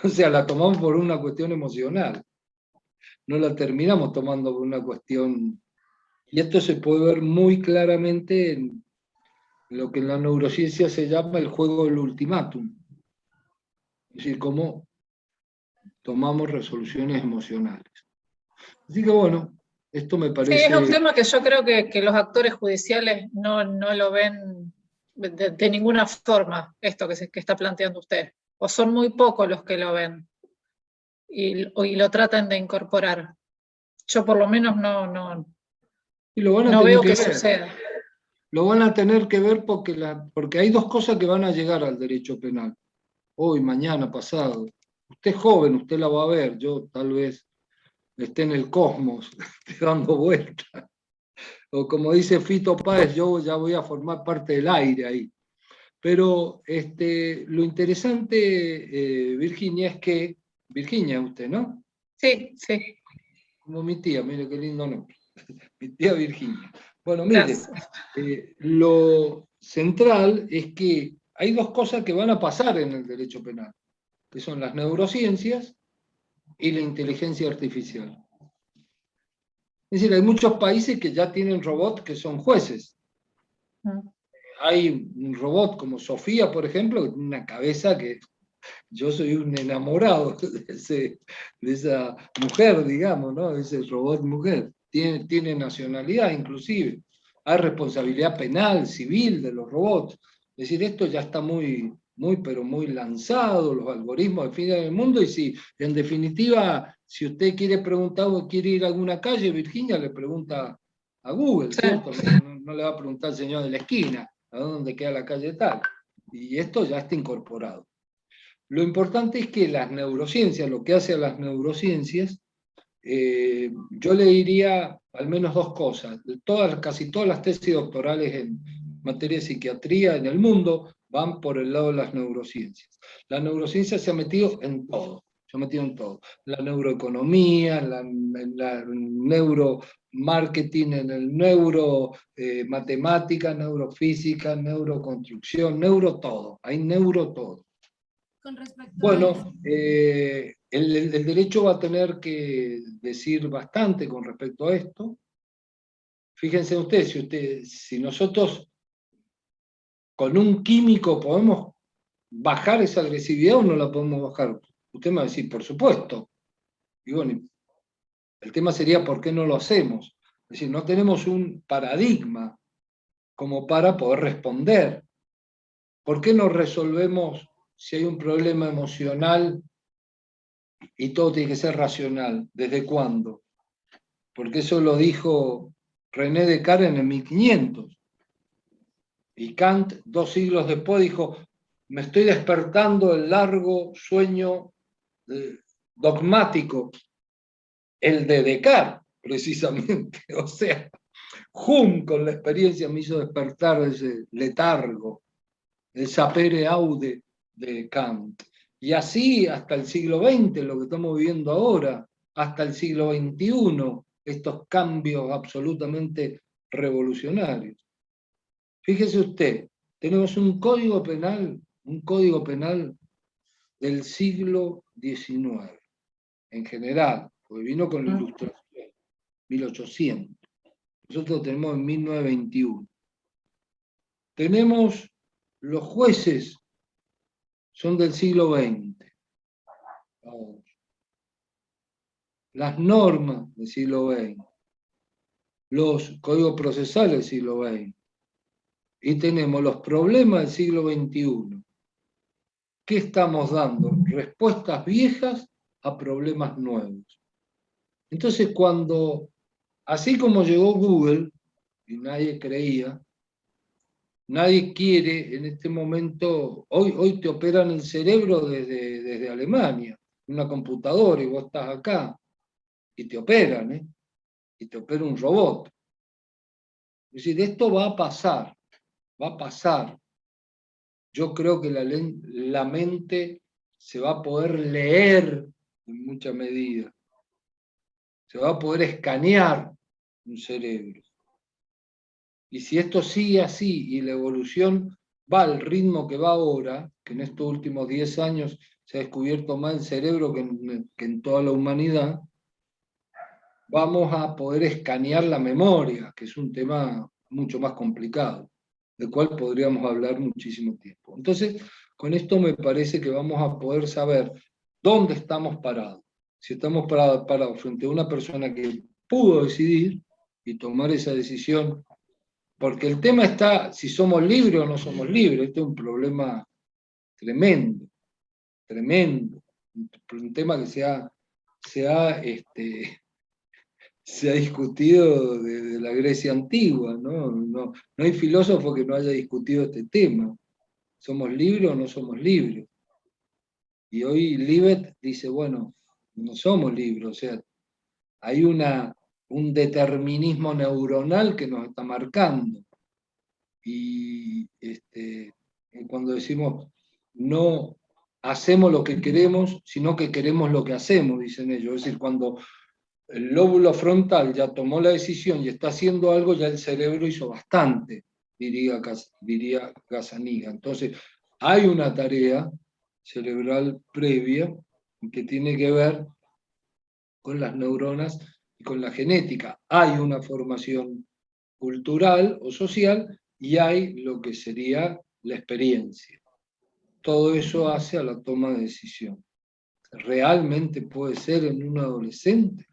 O sea, la tomamos por una cuestión emocional, no la terminamos tomando por una cuestión. Y esto se puede ver muy claramente en lo que en la neurociencia se llama el juego del ultimátum. Es decir, cómo tomamos resoluciones emocionales. Así que bueno, esto me parece... Sí, es un tema que yo creo que los actores judiciales no lo ven de ninguna forma, esto que está planteando usted. O son muy pocos los que lo ven y lo tratan de incorporar. Yo por lo menos y lo van a no tener veo que que ver. suceda. Lo van a tener que ver porque hay dos cosas que van a llegar al derecho penal. Hoy, mañana, pasado. Usted es joven, usted la va a ver. Yo tal vez esté en el cosmos, dando vueltas. O como dice Fito Páez, yo ya voy a formar parte del aire ahí. Pero lo interesante, Virginia, es que... Virginia, usted, ¿no? Sí, sí. Como mi tía, mire qué lindo nombre. Mi tía Virginia. Bueno, mire, lo central es que hay dos cosas que van a pasar en el derecho penal, que son las neurociencias y la inteligencia artificial. Es decir, hay muchos países que ya tienen robots que son jueces. Hay un robot como Sofía, por ejemplo, que tiene una cabeza que yo soy un enamorado de esa mujer, digamos, ¿no? Ese robot mujer. Tiene nacionalidad inclusive. Hay responsabilidad penal, civil de los robots. Es decir, esto ya está pero muy lanzado, los algoritmos definen el mundo, y si, en definitiva, si usted quiere preguntar o quiere ir a alguna calle, Virginia le pregunta a Google, Sí. ¿cierto? No le va a preguntar al señor de la esquina, a dónde queda la calle tal. Y esto ya está incorporado. Lo importante es que las neurociencias, lo que hace a las neurociencias, yo le diría al menos dos cosas. Casi todas las tesis doctorales en materia de psiquiatría en el mundo van por el lado de las neurociencias. La neurociencia se ha metido en todo. La neuroeconomía, la neuromarketing, en el neuromatemática, neurofísica, neuroconstrucción, todo. Hay todo. Bueno, el derecho va a tener que decir bastante con respecto a esto. Fíjense ustedes, si nosotros con un químico podemos bajar esa agresividad o no la podemos bajar. Usted me va a decir, por supuesto. Y bueno, el tema sería por qué no lo hacemos. Es decir, no tenemos un paradigma como para poder responder. ¿Por qué no resolvemos si hay un problema emocional y todo tiene que ser racional? ¿Desde cuándo? Porque eso lo dijo René Descartes en el 1500. Y Kant, 2 siglos después, dijo, me estoy despertando del largo sueño dogmático, el de Descartes, precisamente. O sea, Hume con la experiencia me hizo despertar de ese letargo. el sapere aude de Kant. Y así hasta el siglo XX, lo que estamos viviendo ahora, hasta el siglo XXI, estos cambios absolutamente revolucionarios. Fíjese usted, tenemos un código penal del siglo XIX, en general, porque vino con la Ilustración, 1800. Nosotros tenemos en 1921. Tenemos los jueces, son del siglo XX. Las normas del siglo XX. Los códigos procesales del siglo XX. Y tenemos los problemas del siglo XXI. ¿Qué estamos dando? Respuestas viejas a problemas nuevos. Entonces, así como llegó Google, y nadie creía, nadie quiere en este momento, hoy te operan el cerebro desde Alemania, una computadora, y vos estás acá, y te operan, y te opera un robot. Es decir, esto va a pasar. Yo creo que la mente se va a poder leer en mucha medida. Se va a poder escanear un cerebro. Y si esto sigue así y la evolución va al ritmo que va ahora, que en estos últimos 10 años se ha descubierto más el cerebro que en toda la humanidad, vamos a poder escanear la memoria, que es un tema mucho más complicado, del cual podríamos hablar muchísimo tiempo. Entonces, con esto me parece que vamos a poder saber dónde estamos parados. Si estamos parados frente a una persona que pudo decidir y tomar esa decisión, porque el tema está si somos libres o no somos libres. Este es un problema tremendo, un tema que se ha discutido desde la Grecia antigua, ¿no? No hay filósofo que no haya discutido este tema. ¿Somos libres o no somos libres? Y hoy Libet dice, bueno, no somos libres, o sea, hay un determinismo neuronal que nos está marcando. Y cuando decimos no hacemos lo que queremos, sino que queremos lo que hacemos, dicen ellos. Es decir, cuando el lóbulo frontal ya tomó la decisión y está haciendo algo, ya el cerebro hizo bastante, diría Gazzaniga. Entonces, hay una tarea cerebral previa que tiene que ver con las neuronas y con la genética. Hay una formación cultural o social y hay lo que sería la experiencia. Todo eso hace a la toma de decisión. ¿Realmente puede ser en un adolescente?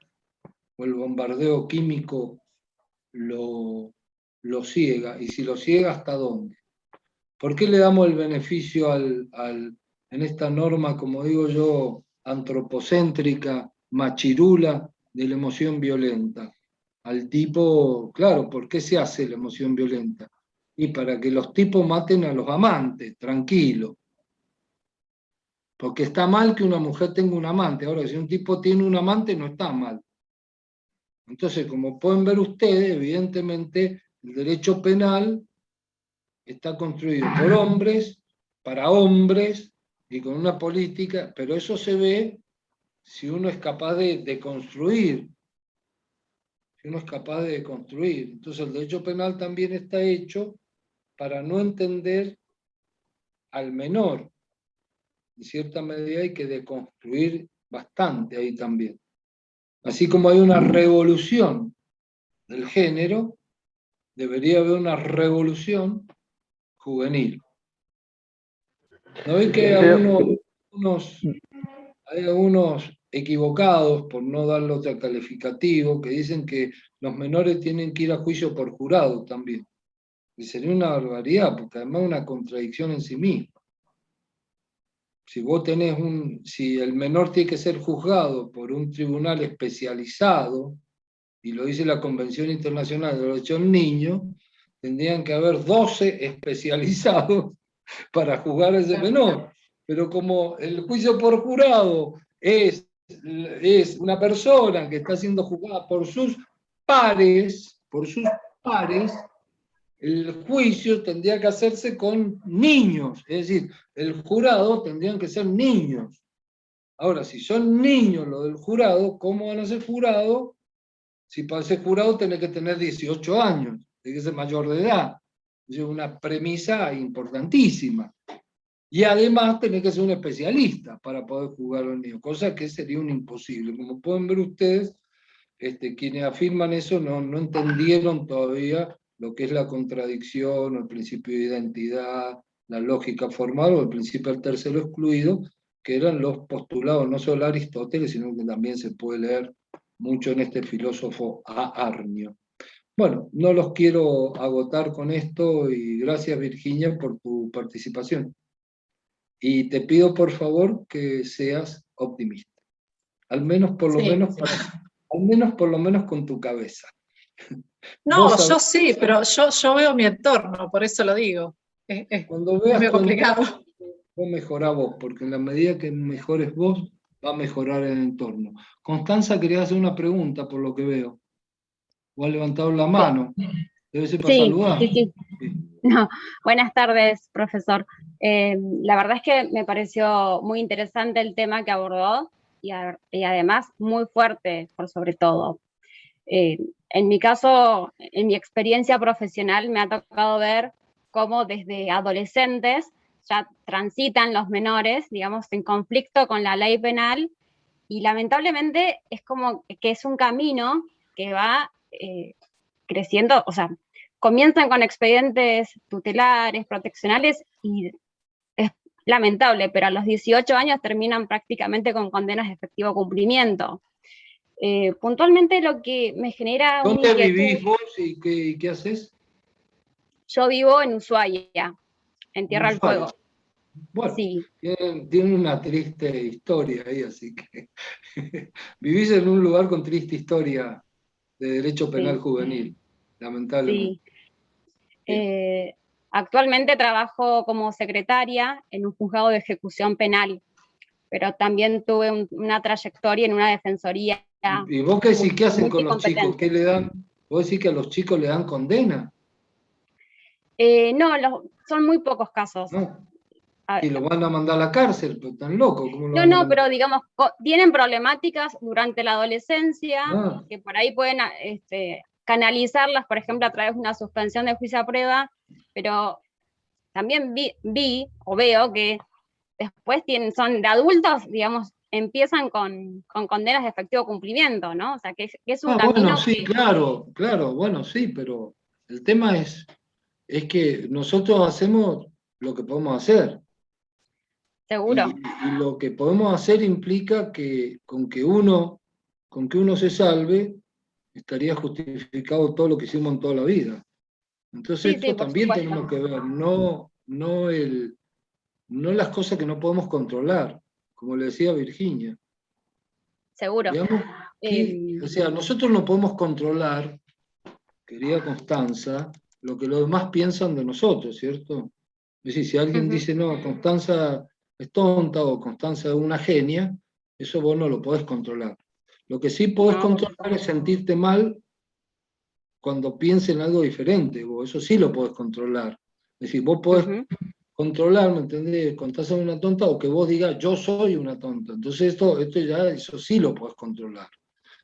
¿O el bombardeo químico lo ciega? Y si lo ciega, ¿hasta dónde? ¿Por qué le damos el beneficio en esta norma, como digo yo, antropocéntrica, machirula, de la emoción violenta? Al tipo, claro, ¿por qué se hace la emoción violenta? Y para que los tipos maten a los amantes, tranquilo. Porque está mal que una mujer tenga un amante. Ahora, si un tipo tiene un amante, no está mal. Entonces, como pueden ver ustedes, evidentemente, el derecho penal está construido por hombres, para hombres, y con una política, pero eso se ve si uno es capaz de construir. Si uno es capaz de construir. Entonces, el derecho penal también está hecho para no entender al menor. En cierta medida hay que deconstruir bastante ahí también. Así como hay una revolución del género, debería haber una revolución juvenil. ¿No ven que hay algunos equivocados, por no darle otro calificativo, que dicen que los menores tienen que ir a juicio por jurado también? Y sería una barbaridad, porque además es una contradicción en sí misma. Si el menor tiene que ser juzgado por un tribunal especializado, y lo dice la Convención Internacional de los Derechos del Niño, tendrían que haber 12 especializados para juzgar a ese menor. Pero como el juicio por jurado es una persona que está siendo juzgada por sus pares, el juicio tendría que hacerse con niños, es decir, el jurado tendrían que ser niños. Ahora, si son niños los del jurado, ¿cómo van a ser jurados? Si para ser jurado tenés que tener 18 años, tenés que ser mayor de edad. Es una premisa importantísima. Y además tenés que ser un especialista para poder jugar a los niños, cosa que sería un imposible. Como pueden ver ustedes, quienes afirman eso no entendieron todavía lo que es la contradicción, o el principio de identidad, la lógica formal o el principio del tercero excluido, que eran los postulados no solo de Aristóteles, sino que también se puede leer mucho en este filósofo Arnio. Bueno, no los quiero agotar con esto y gracias Virginia por tu participación. Y te pido por favor que seas optimista, al menos por lo Sí. menos al menos por lo menos con tu cabeza. No, yo sí, pero yo veo mi entorno, por eso lo digo. Cuando veas muy complicado. Vos mejorá vos, porque en la medida que mejores vos, va a mejorar el entorno. Constanza quería hacer una pregunta, por lo que veo. Vos has levantado la mano. Debe ser para saludar. Sí. No, buenas tardes, profesor. La verdad es que me pareció muy interesante el tema que abordó y además muy fuerte, por sobre todo. En mi caso, en mi experiencia profesional, me ha tocado ver cómo desde adolescentes ya transitan los menores, digamos, en conflicto con la ley penal, y lamentablemente es como que es un camino que va creciendo, o sea, comienzan con expedientes tutelares, proteccionales, y es lamentable, pero a los 18 años terminan prácticamente con condenas de efectivo cumplimiento. Puntualmente lo que me genera una inquietud... ¿Dónde vivís vos y qué haces? Yo vivo en Ushuaia, en Tierra del Fuego. Bueno, sí. Tiene una triste historia ahí, así que vivís en un lugar con triste historia de derecho penal juvenil, lamentablemente. Sí. Actualmente trabajo como secretaria en un juzgado de ejecución penal, pero también tuve una trayectoria en una defensoría. ¿Y vos qué decís? ¿Qué hacen con los chicos? ¿Qué le dan? ¿Vos decís que a los chicos le dan condena? No, son muy pocos casos. No. Y lo van a mandar a la cárcel, pero están locos. No, pero digamos, tienen problemáticas durante la adolescencia, que por ahí pueden canalizarlas, por ejemplo, a través de una suspensión de juicio a prueba, pero también vi o veo que después son de adultos, digamos, empiezan con condenas de efectivo cumplimiento, ¿no? O sea, que es un camino... Bueno, sí, claro, bueno, sí, pero el tema es que nosotros hacemos lo que podemos hacer. Seguro. Y lo que podemos hacer implica que con que uno se salve, estaría justificado todo lo que hicimos en toda la vida. Entonces esto también tenemos que ver, no las cosas que no podemos controlar, como le decía Virginia. Seguro. Digamos o sea, nosotros no podemos controlar, querida Constanza, lo que los demás piensan de nosotros, ¿cierto? Es decir, si alguien dice, no, Constanza es tonta o Constanza es una genia, eso vos no lo podés controlar. Lo que sí podés controlar es sentirte mal cuando piensen algo diferente, vos eso sí lo podés controlar. Es decir, vos podés controlar, ¿me entendés? Constanza es una tonta, o que vos digas, yo soy una tonta. Entonces eso sí lo podés controlar.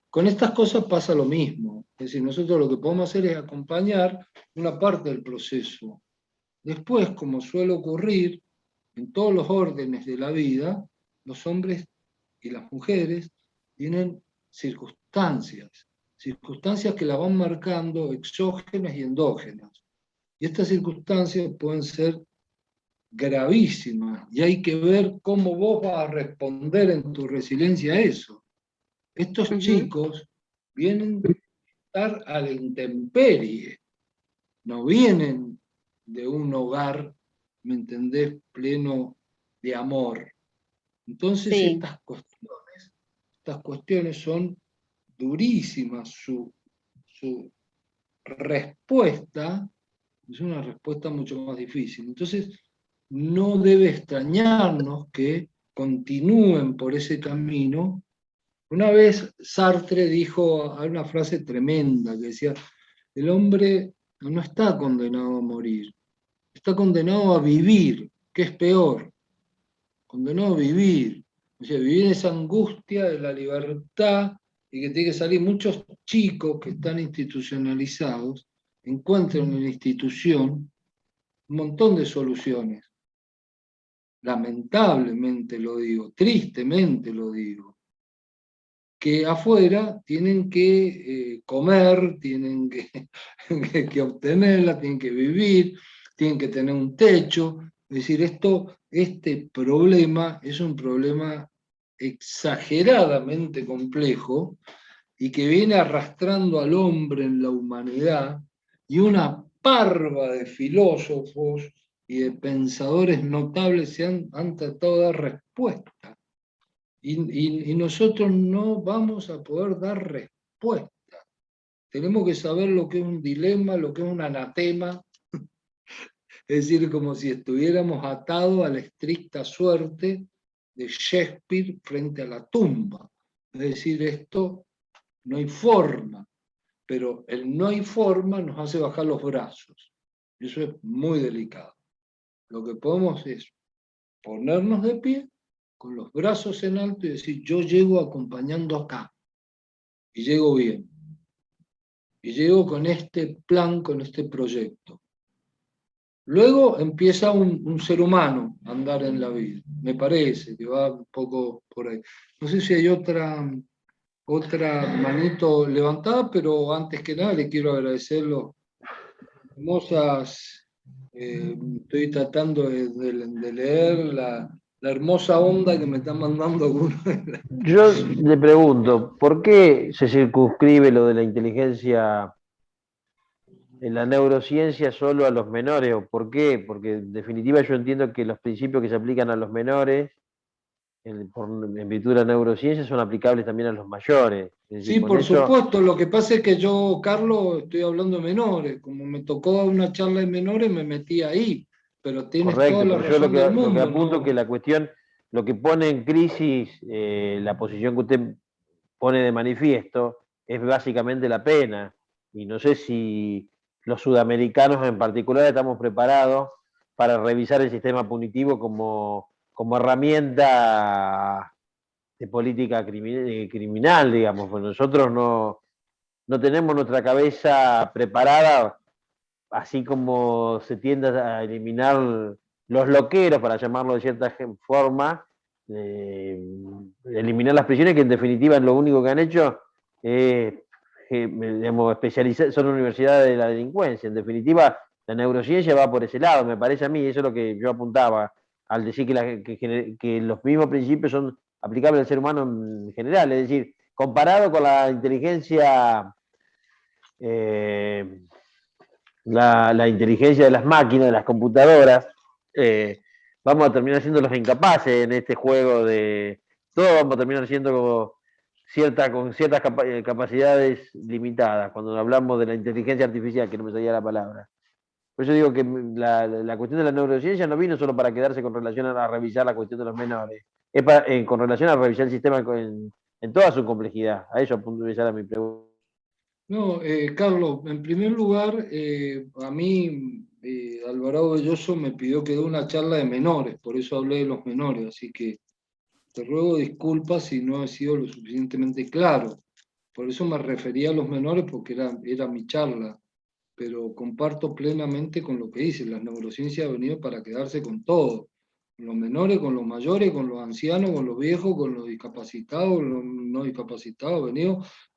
Con estas cosas pasa lo mismo. Es decir, nosotros lo que podemos hacer es acompañar una parte del proceso. Después, como suele ocurrir en todos los órdenes de la vida, los hombres y las mujeres tienen circunstancias que la van marcando exógenas y endógenas. Y estas circunstancias pueden ser gravísimas, y hay que ver cómo vos vas a responder en tu resiliencia a eso. Estos chicos vienen a estar a la intemperie, no vienen de un hogar, ¿me entendés?, pleno de amor. Entonces estas cuestiones son durísimas. Su respuesta es una respuesta mucho más difícil. Entonces no debe extrañarnos que continúen por ese camino. Una vez Sartre dijo, hay una frase tremenda que decía, el hombre no está condenado a morir, está condenado a vivir, que es peor, condenado a vivir. O sea, vivir esa angustia de la libertad y que tiene que salir. Muchos chicos que están institucionalizados encuentran en la institución un montón de soluciones. Lamentablemente lo digo, tristemente lo digo, que afuera tienen que comer, tienen que obtenerla, tienen que vivir, tienen que tener un techo. Es decir, este problema es un problema exageradamente complejo y que viene arrastrando al hombre en la humanidad, y una parva de filósofos y de pensadores notables han tratado de dar respuesta. Y nosotros no vamos a poder dar respuesta. Tenemos que saber lo que es un dilema, lo que es un anatema, es decir, como si estuviéramos atados a la estricta suerte de Shakespeare frente a la tumba. Es decir, esto no hay forma, pero el no hay forma nos hace bajar los brazos. Eso es muy delicado. Lo que podemos es ponernos de pie, con los brazos en alto y decir, yo llego acompañando acá, y llego bien, y llego con este plan, con este proyecto. Luego empieza un ser humano a andar en la vida, me parece, que va un poco por ahí. No sé si hay otra manito levantada, pero antes que nada le quiero agradecer las hermosas, estoy tratando de leer la hermosa onda que me están mandando algunos. Yo le pregunto, ¿por qué se circunscribe lo de la inteligencia en la neurociencia solo a los menores? ¿O por qué? Porque en definitiva yo entiendo que los principios que se aplican a los menores, en virtud de la neurociencia, son aplicables también a los mayores. Es decir, Sí, con por eso, supuesto. Lo que pasa es que yo, Carlos, estoy hablando de menores. Como me tocó una charla de menores, me metí ahí. Pero tienes toda correcto, la pero yo razón del lo que mundo, apunto es ¿no? que la cuestión, lo que pone en crisis la posición que usted pone de manifiesto es básicamente la pena. Y no sé si los sudamericanos en particular estamos preparados para revisar el sistema punitivo como herramienta de política criminal, digamos. Pues nosotros no tenemos nuestra cabeza preparada, así como se tiende a eliminar los loqueros, para llamarlo de cierta forma, eliminar las prisiones, que en definitiva lo único que han hecho es, digamos, especializar, son universidades de la delincuencia. En definitiva, la neurociencia va por ese lado, me parece a mí. Eso es lo que yo apuntaba al decir que los mismos principios son aplicables al ser humano en general. Es decir, comparado con la inteligencia, la inteligencia de las máquinas, de las computadoras, vamos a terminar siendo los incapaces en este juego de... Todos vamos a terminar siendo con ciertas capacidades limitadas, cuando hablamos de la inteligencia artificial, que no me salía la palabra. Por eso digo que la cuestión de la neurociencia no vino solo para quedarse con relación a revisar la cuestión de los menores, es con relación a revisar el sistema en toda su complejidad. A eso apunto a mi pregunta. No, Carlos, en primer lugar, a mí Alvarado Belloso me pidió que dé una charla de menores, por eso hablé de los menores, así que te ruego disculpas si no he sido lo suficientemente claro. Por eso me refería a los menores, porque era mi charla, pero comparto plenamente con lo que dice. La neurociencia ha venido para quedarse con todo, con los menores, con los mayores, con los ancianos, con los viejos, con los discapacitados, con los no discapacitados,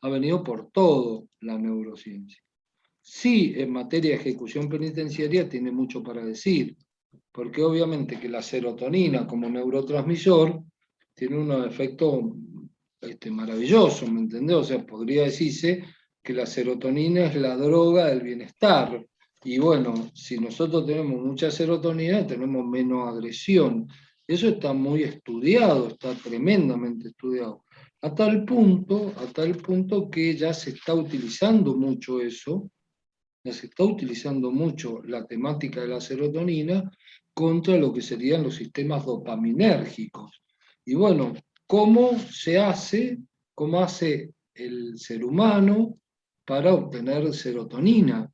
ha venido por todo la neurociencia. Sí, en materia de ejecución penitenciaria tiene mucho para decir, porque obviamente que la serotonina como neurotransmisor tiene unos efectos maravillosos, ¿me entendés? O sea, podría decirse que la serotonina es la droga del bienestar. Y bueno, si nosotros tenemos mucha serotonina, tenemos menos agresión. Eso está muy estudiado, está tremendamente estudiado. A tal punto que ya se está utilizando mucho eso, ya se está utilizando mucho la temática de la serotonina contra lo que serían los sistemas dopaminérgicos. Y bueno, ¿cómo hace el ser humano para obtener serotonina?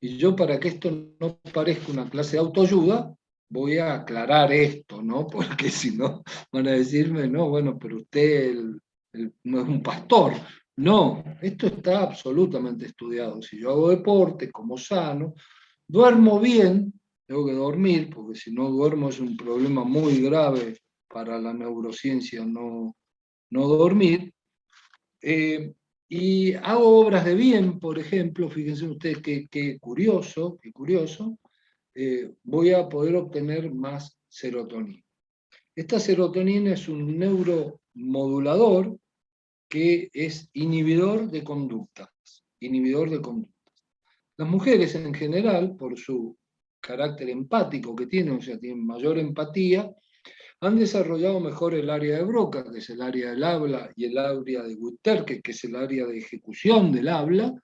Y yo, para que esto no parezca una clase de autoayuda, voy a aclarar esto, ¿no? Porque si no, van a decirme, no, bueno, pero usted no es un pastor. No, esto está absolutamente estudiado. Si yo hago deporte, como sano, duermo bien, tengo que dormir, porque si no duermo es un problema muy grave para la neurociencia no dormir. Y hago obras de bien, por ejemplo, fíjense ustedes qué curioso, voy a poder obtener más serotonina. Esta serotonina es un neuromodulador que es inhibidor de conductas. Las mujeres en general, por su carácter empático que tienen, o sea, tienen mayor empatía, han desarrollado mejor el área de Broca, que es el área del habla, y el área de Guterres, que es el área de ejecución del habla,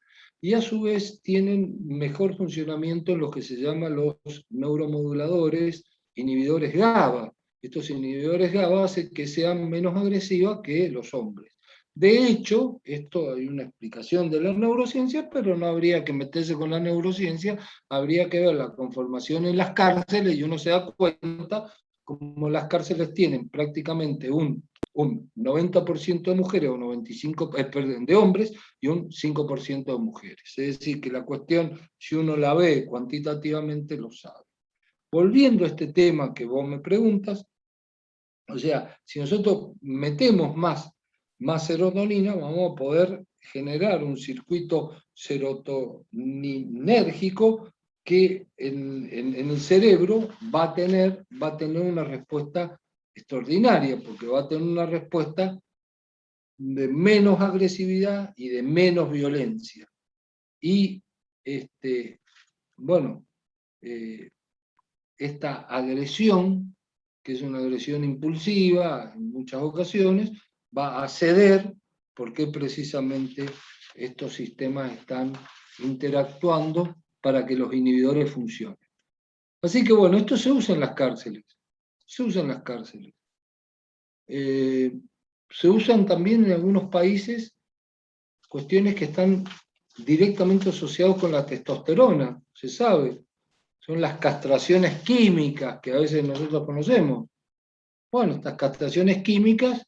y a su vez tienen mejor funcionamiento en lo que se llaman los neuromoduladores, inhibidores GABA. Estos inhibidores GABA hacen que sean menos agresivas que los hombres. De hecho, esto hay una explicación de la neurociencia, pero no habría que meterse con la neurociencia, habría que ver la conformación en las cárceles y uno se da cuenta como las cárceles tienen prácticamente un 90% de mujeres o 95% de hombres y un 5% de mujeres. Es decir, que la cuestión, si uno la ve cuantitativamente, lo sabe. Volviendo a este tema que vos me preguntas, o sea, si nosotros metemos más serotonina, vamos a poder generar un circuito serotoninérgico que en el cerebro va a tener una respuesta extraordinaria, porque va a tener una respuesta de menos agresividad y de menos violencia. Y, bueno, esta agresión, que es una agresión impulsiva en muchas ocasiones, va a ceder porque precisamente estos sistemas están interactuando para que los inhibidores funcionen. Así que bueno, esto se usa en las cárceles. Se usan también en algunos países cuestiones que están directamente asociadas con la testosterona, se sabe. Son las castraciones químicas que a veces nosotros conocemos. Bueno, estas castraciones químicas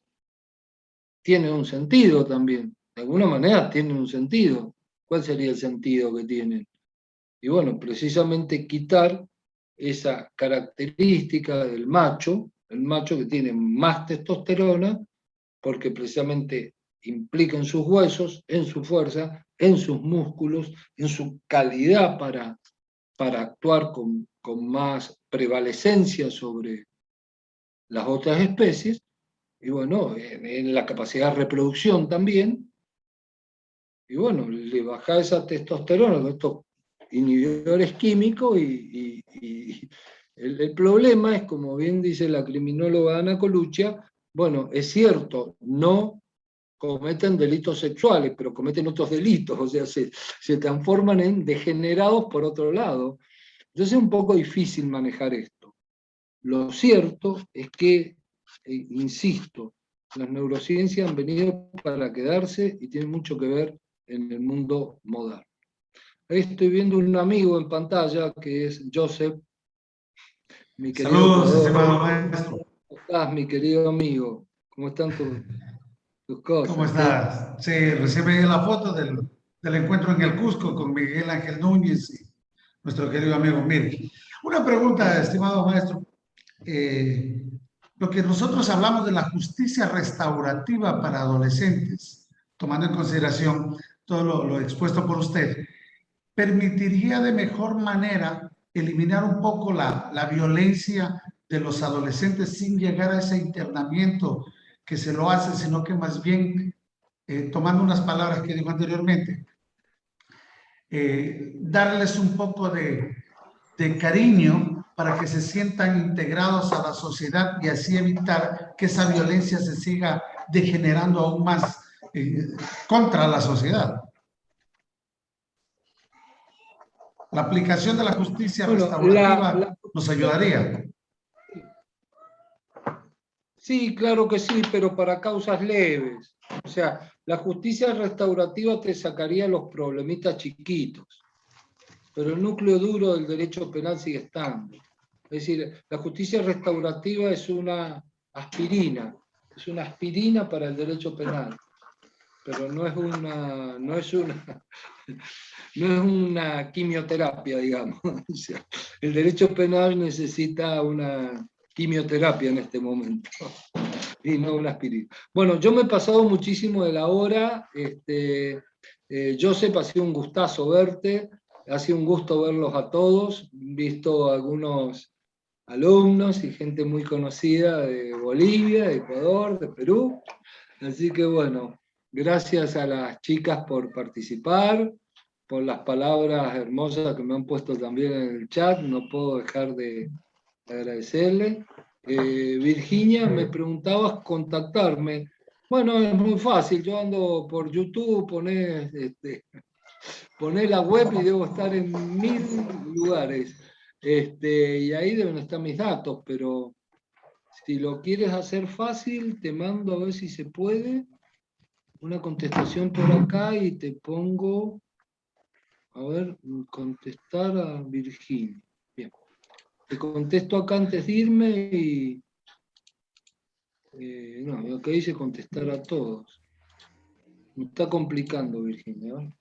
tienen un sentido también. De alguna manera tienen un sentido. ¿Cuál sería el sentido que tienen? Y bueno, precisamente quitar esa característica del macho, el macho que tiene más testosterona, porque precisamente implica en sus huesos, en su fuerza, en sus músculos, en su calidad para actuar con más prevalecencia sobre las otras especies, y bueno, en la capacidad de reproducción también, y bueno, le baja esa testosterona con estos inhibidores químicos, y el problema es, como bien dice la criminóloga Ana Coluccia, bueno, es cierto, no cometen delitos sexuales, pero cometen otros delitos, o sea, se transforman en degenerados por otro lado. Entonces es un poco difícil manejar esto. Lo cierto es que, insisto, las neurociencias han venido para quedarse y tienen mucho que ver en el mundo moderno. Ahí estoy viendo un amigo en pantalla que es Joseph, mi querido. Saludos, estimado maestro. ¿Cómo estás, mi querido amigo? ¿Cómo están tus cosas? ¿Cómo estás? Sí, recién vi la foto del encuentro en el Cusco con Miguel Ángel Núñez y nuestro querido amigo Mir. Una pregunta, estimado maestro. Lo que nosotros hablamos de la justicia restaurativa para adolescentes, tomando en consideración todo lo expuesto por usted, ¿permitiría de mejor manera eliminar un poco la violencia de los adolescentes sin llegar a ese internamiento que se lo hace, sino que más bien, tomando unas palabras que dijo anteriormente, darles un poco de cariño para que se sientan integrados a la sociedad y así evitar que esa violencia se siga degenerando aún más contra la sociedad? La aplicación de la justicia restaurativa nos ayudaría. Sí, claro que sí, pero para causas leves. O sea, la justicia restaurativa te sacaría los problemitas chiquitos. pero el núcleo duro del derecho penal sigue estando. Es decir, la justicia restaurativa es una aspirina para el derecho penal, pero no es una quimioterapia, digamos. O sea, el derecho penal necesita una quimioterapia en este momento, y no una aspirina. Bueno, yo me he pasado muchísimo de la hora. Josep, ha sido un gustazo verte, ha sido un gusto verlos a todos, visto algunos alumnos y gente muy conocida de Bolivia, de Ecuador, de Perú. Así que bueno, gracias a las chicas por participar, por las palabras hermosas que me han puesto también en el chat, no puedo dejar de agradecerle. Virginia, me preguntabas contactarme. Bueno, es muy fácil, yo ando por YouTube, poné la web y debo estar en 1000 lugares. Y ahí deben estar mis datos, pero si lo quieres hacer fácil, te mando a ver si se puede una contestación por acá y te pongo, a ver, contestar a Virginia. Bien, te contesto acá antes de irme y no, lo que dice contestar a todos. Me está complicando, Virginia, ¿vale?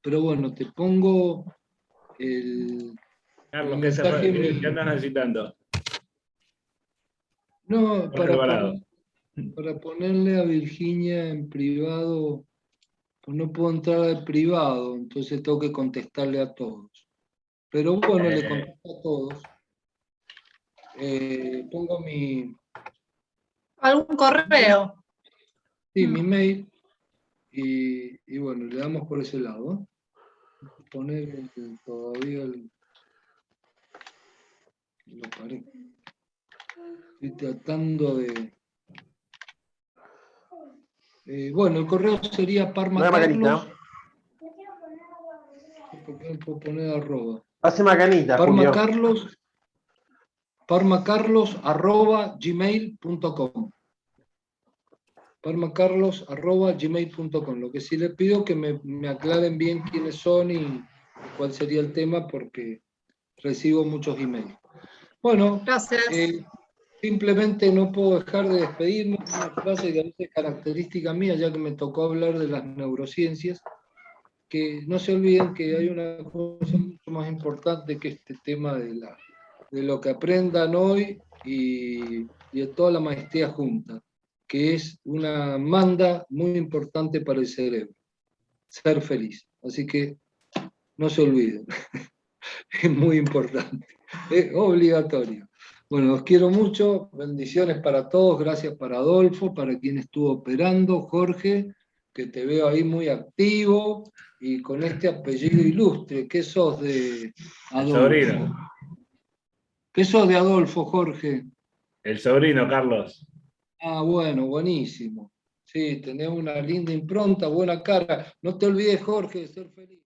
Pero bueno, te pongo el Carlos, mensaje. ¿qué andas necesitando? No, Preparado. para ponerle a Virginia en privado, pues no puedo entrar al privado, entonces tengo que contestarle a todos. Pero bueno, le contesto a todos. Pongo ¿Algún correo? sí, mi mail y bueno, le damos por ese lado. Poner todavía lo paré. Estoy tratando de... bueno, el correo sería parmacarlos. ¿Por qué no puedo poner arroba? Hace macanita, Julio. Parmacarlos@gmail.com. Parmacarlos@gmail.com. Lo que sí le pido que me aclaren bien quiénes son y cuál sería el tema, porque recibo muchos emails. Bueno, Gracias. simplemente no puedo dejar de despedirme con una frase que a veces es característica mía, ya que me tocó hablar de las neurociencias, que no se olviden que hay una cosa mucho más importante que este tema de lo que aprendan hoy y de toda la maestría junta, que es una manda muy importante para el cerebro, ser feliz. Así que no se olviden, es muy importante, es obligatorio. Bueno, los quiero mucho, bendiciones para todos, gracias para Adolfo, para quien estuvo operando, Jorge, que te veo ahí muy activo y con este apellido ilustre. ¿Qué sos de Adolfo? El sobrino. ¿Qué sos de Adolfo, Jorge? El sobrino, Carlos. Ah, bueno, buenísimo. Sí, tenés una linda impronta, buena cara. No te olvides, Jorge, de ser feliz.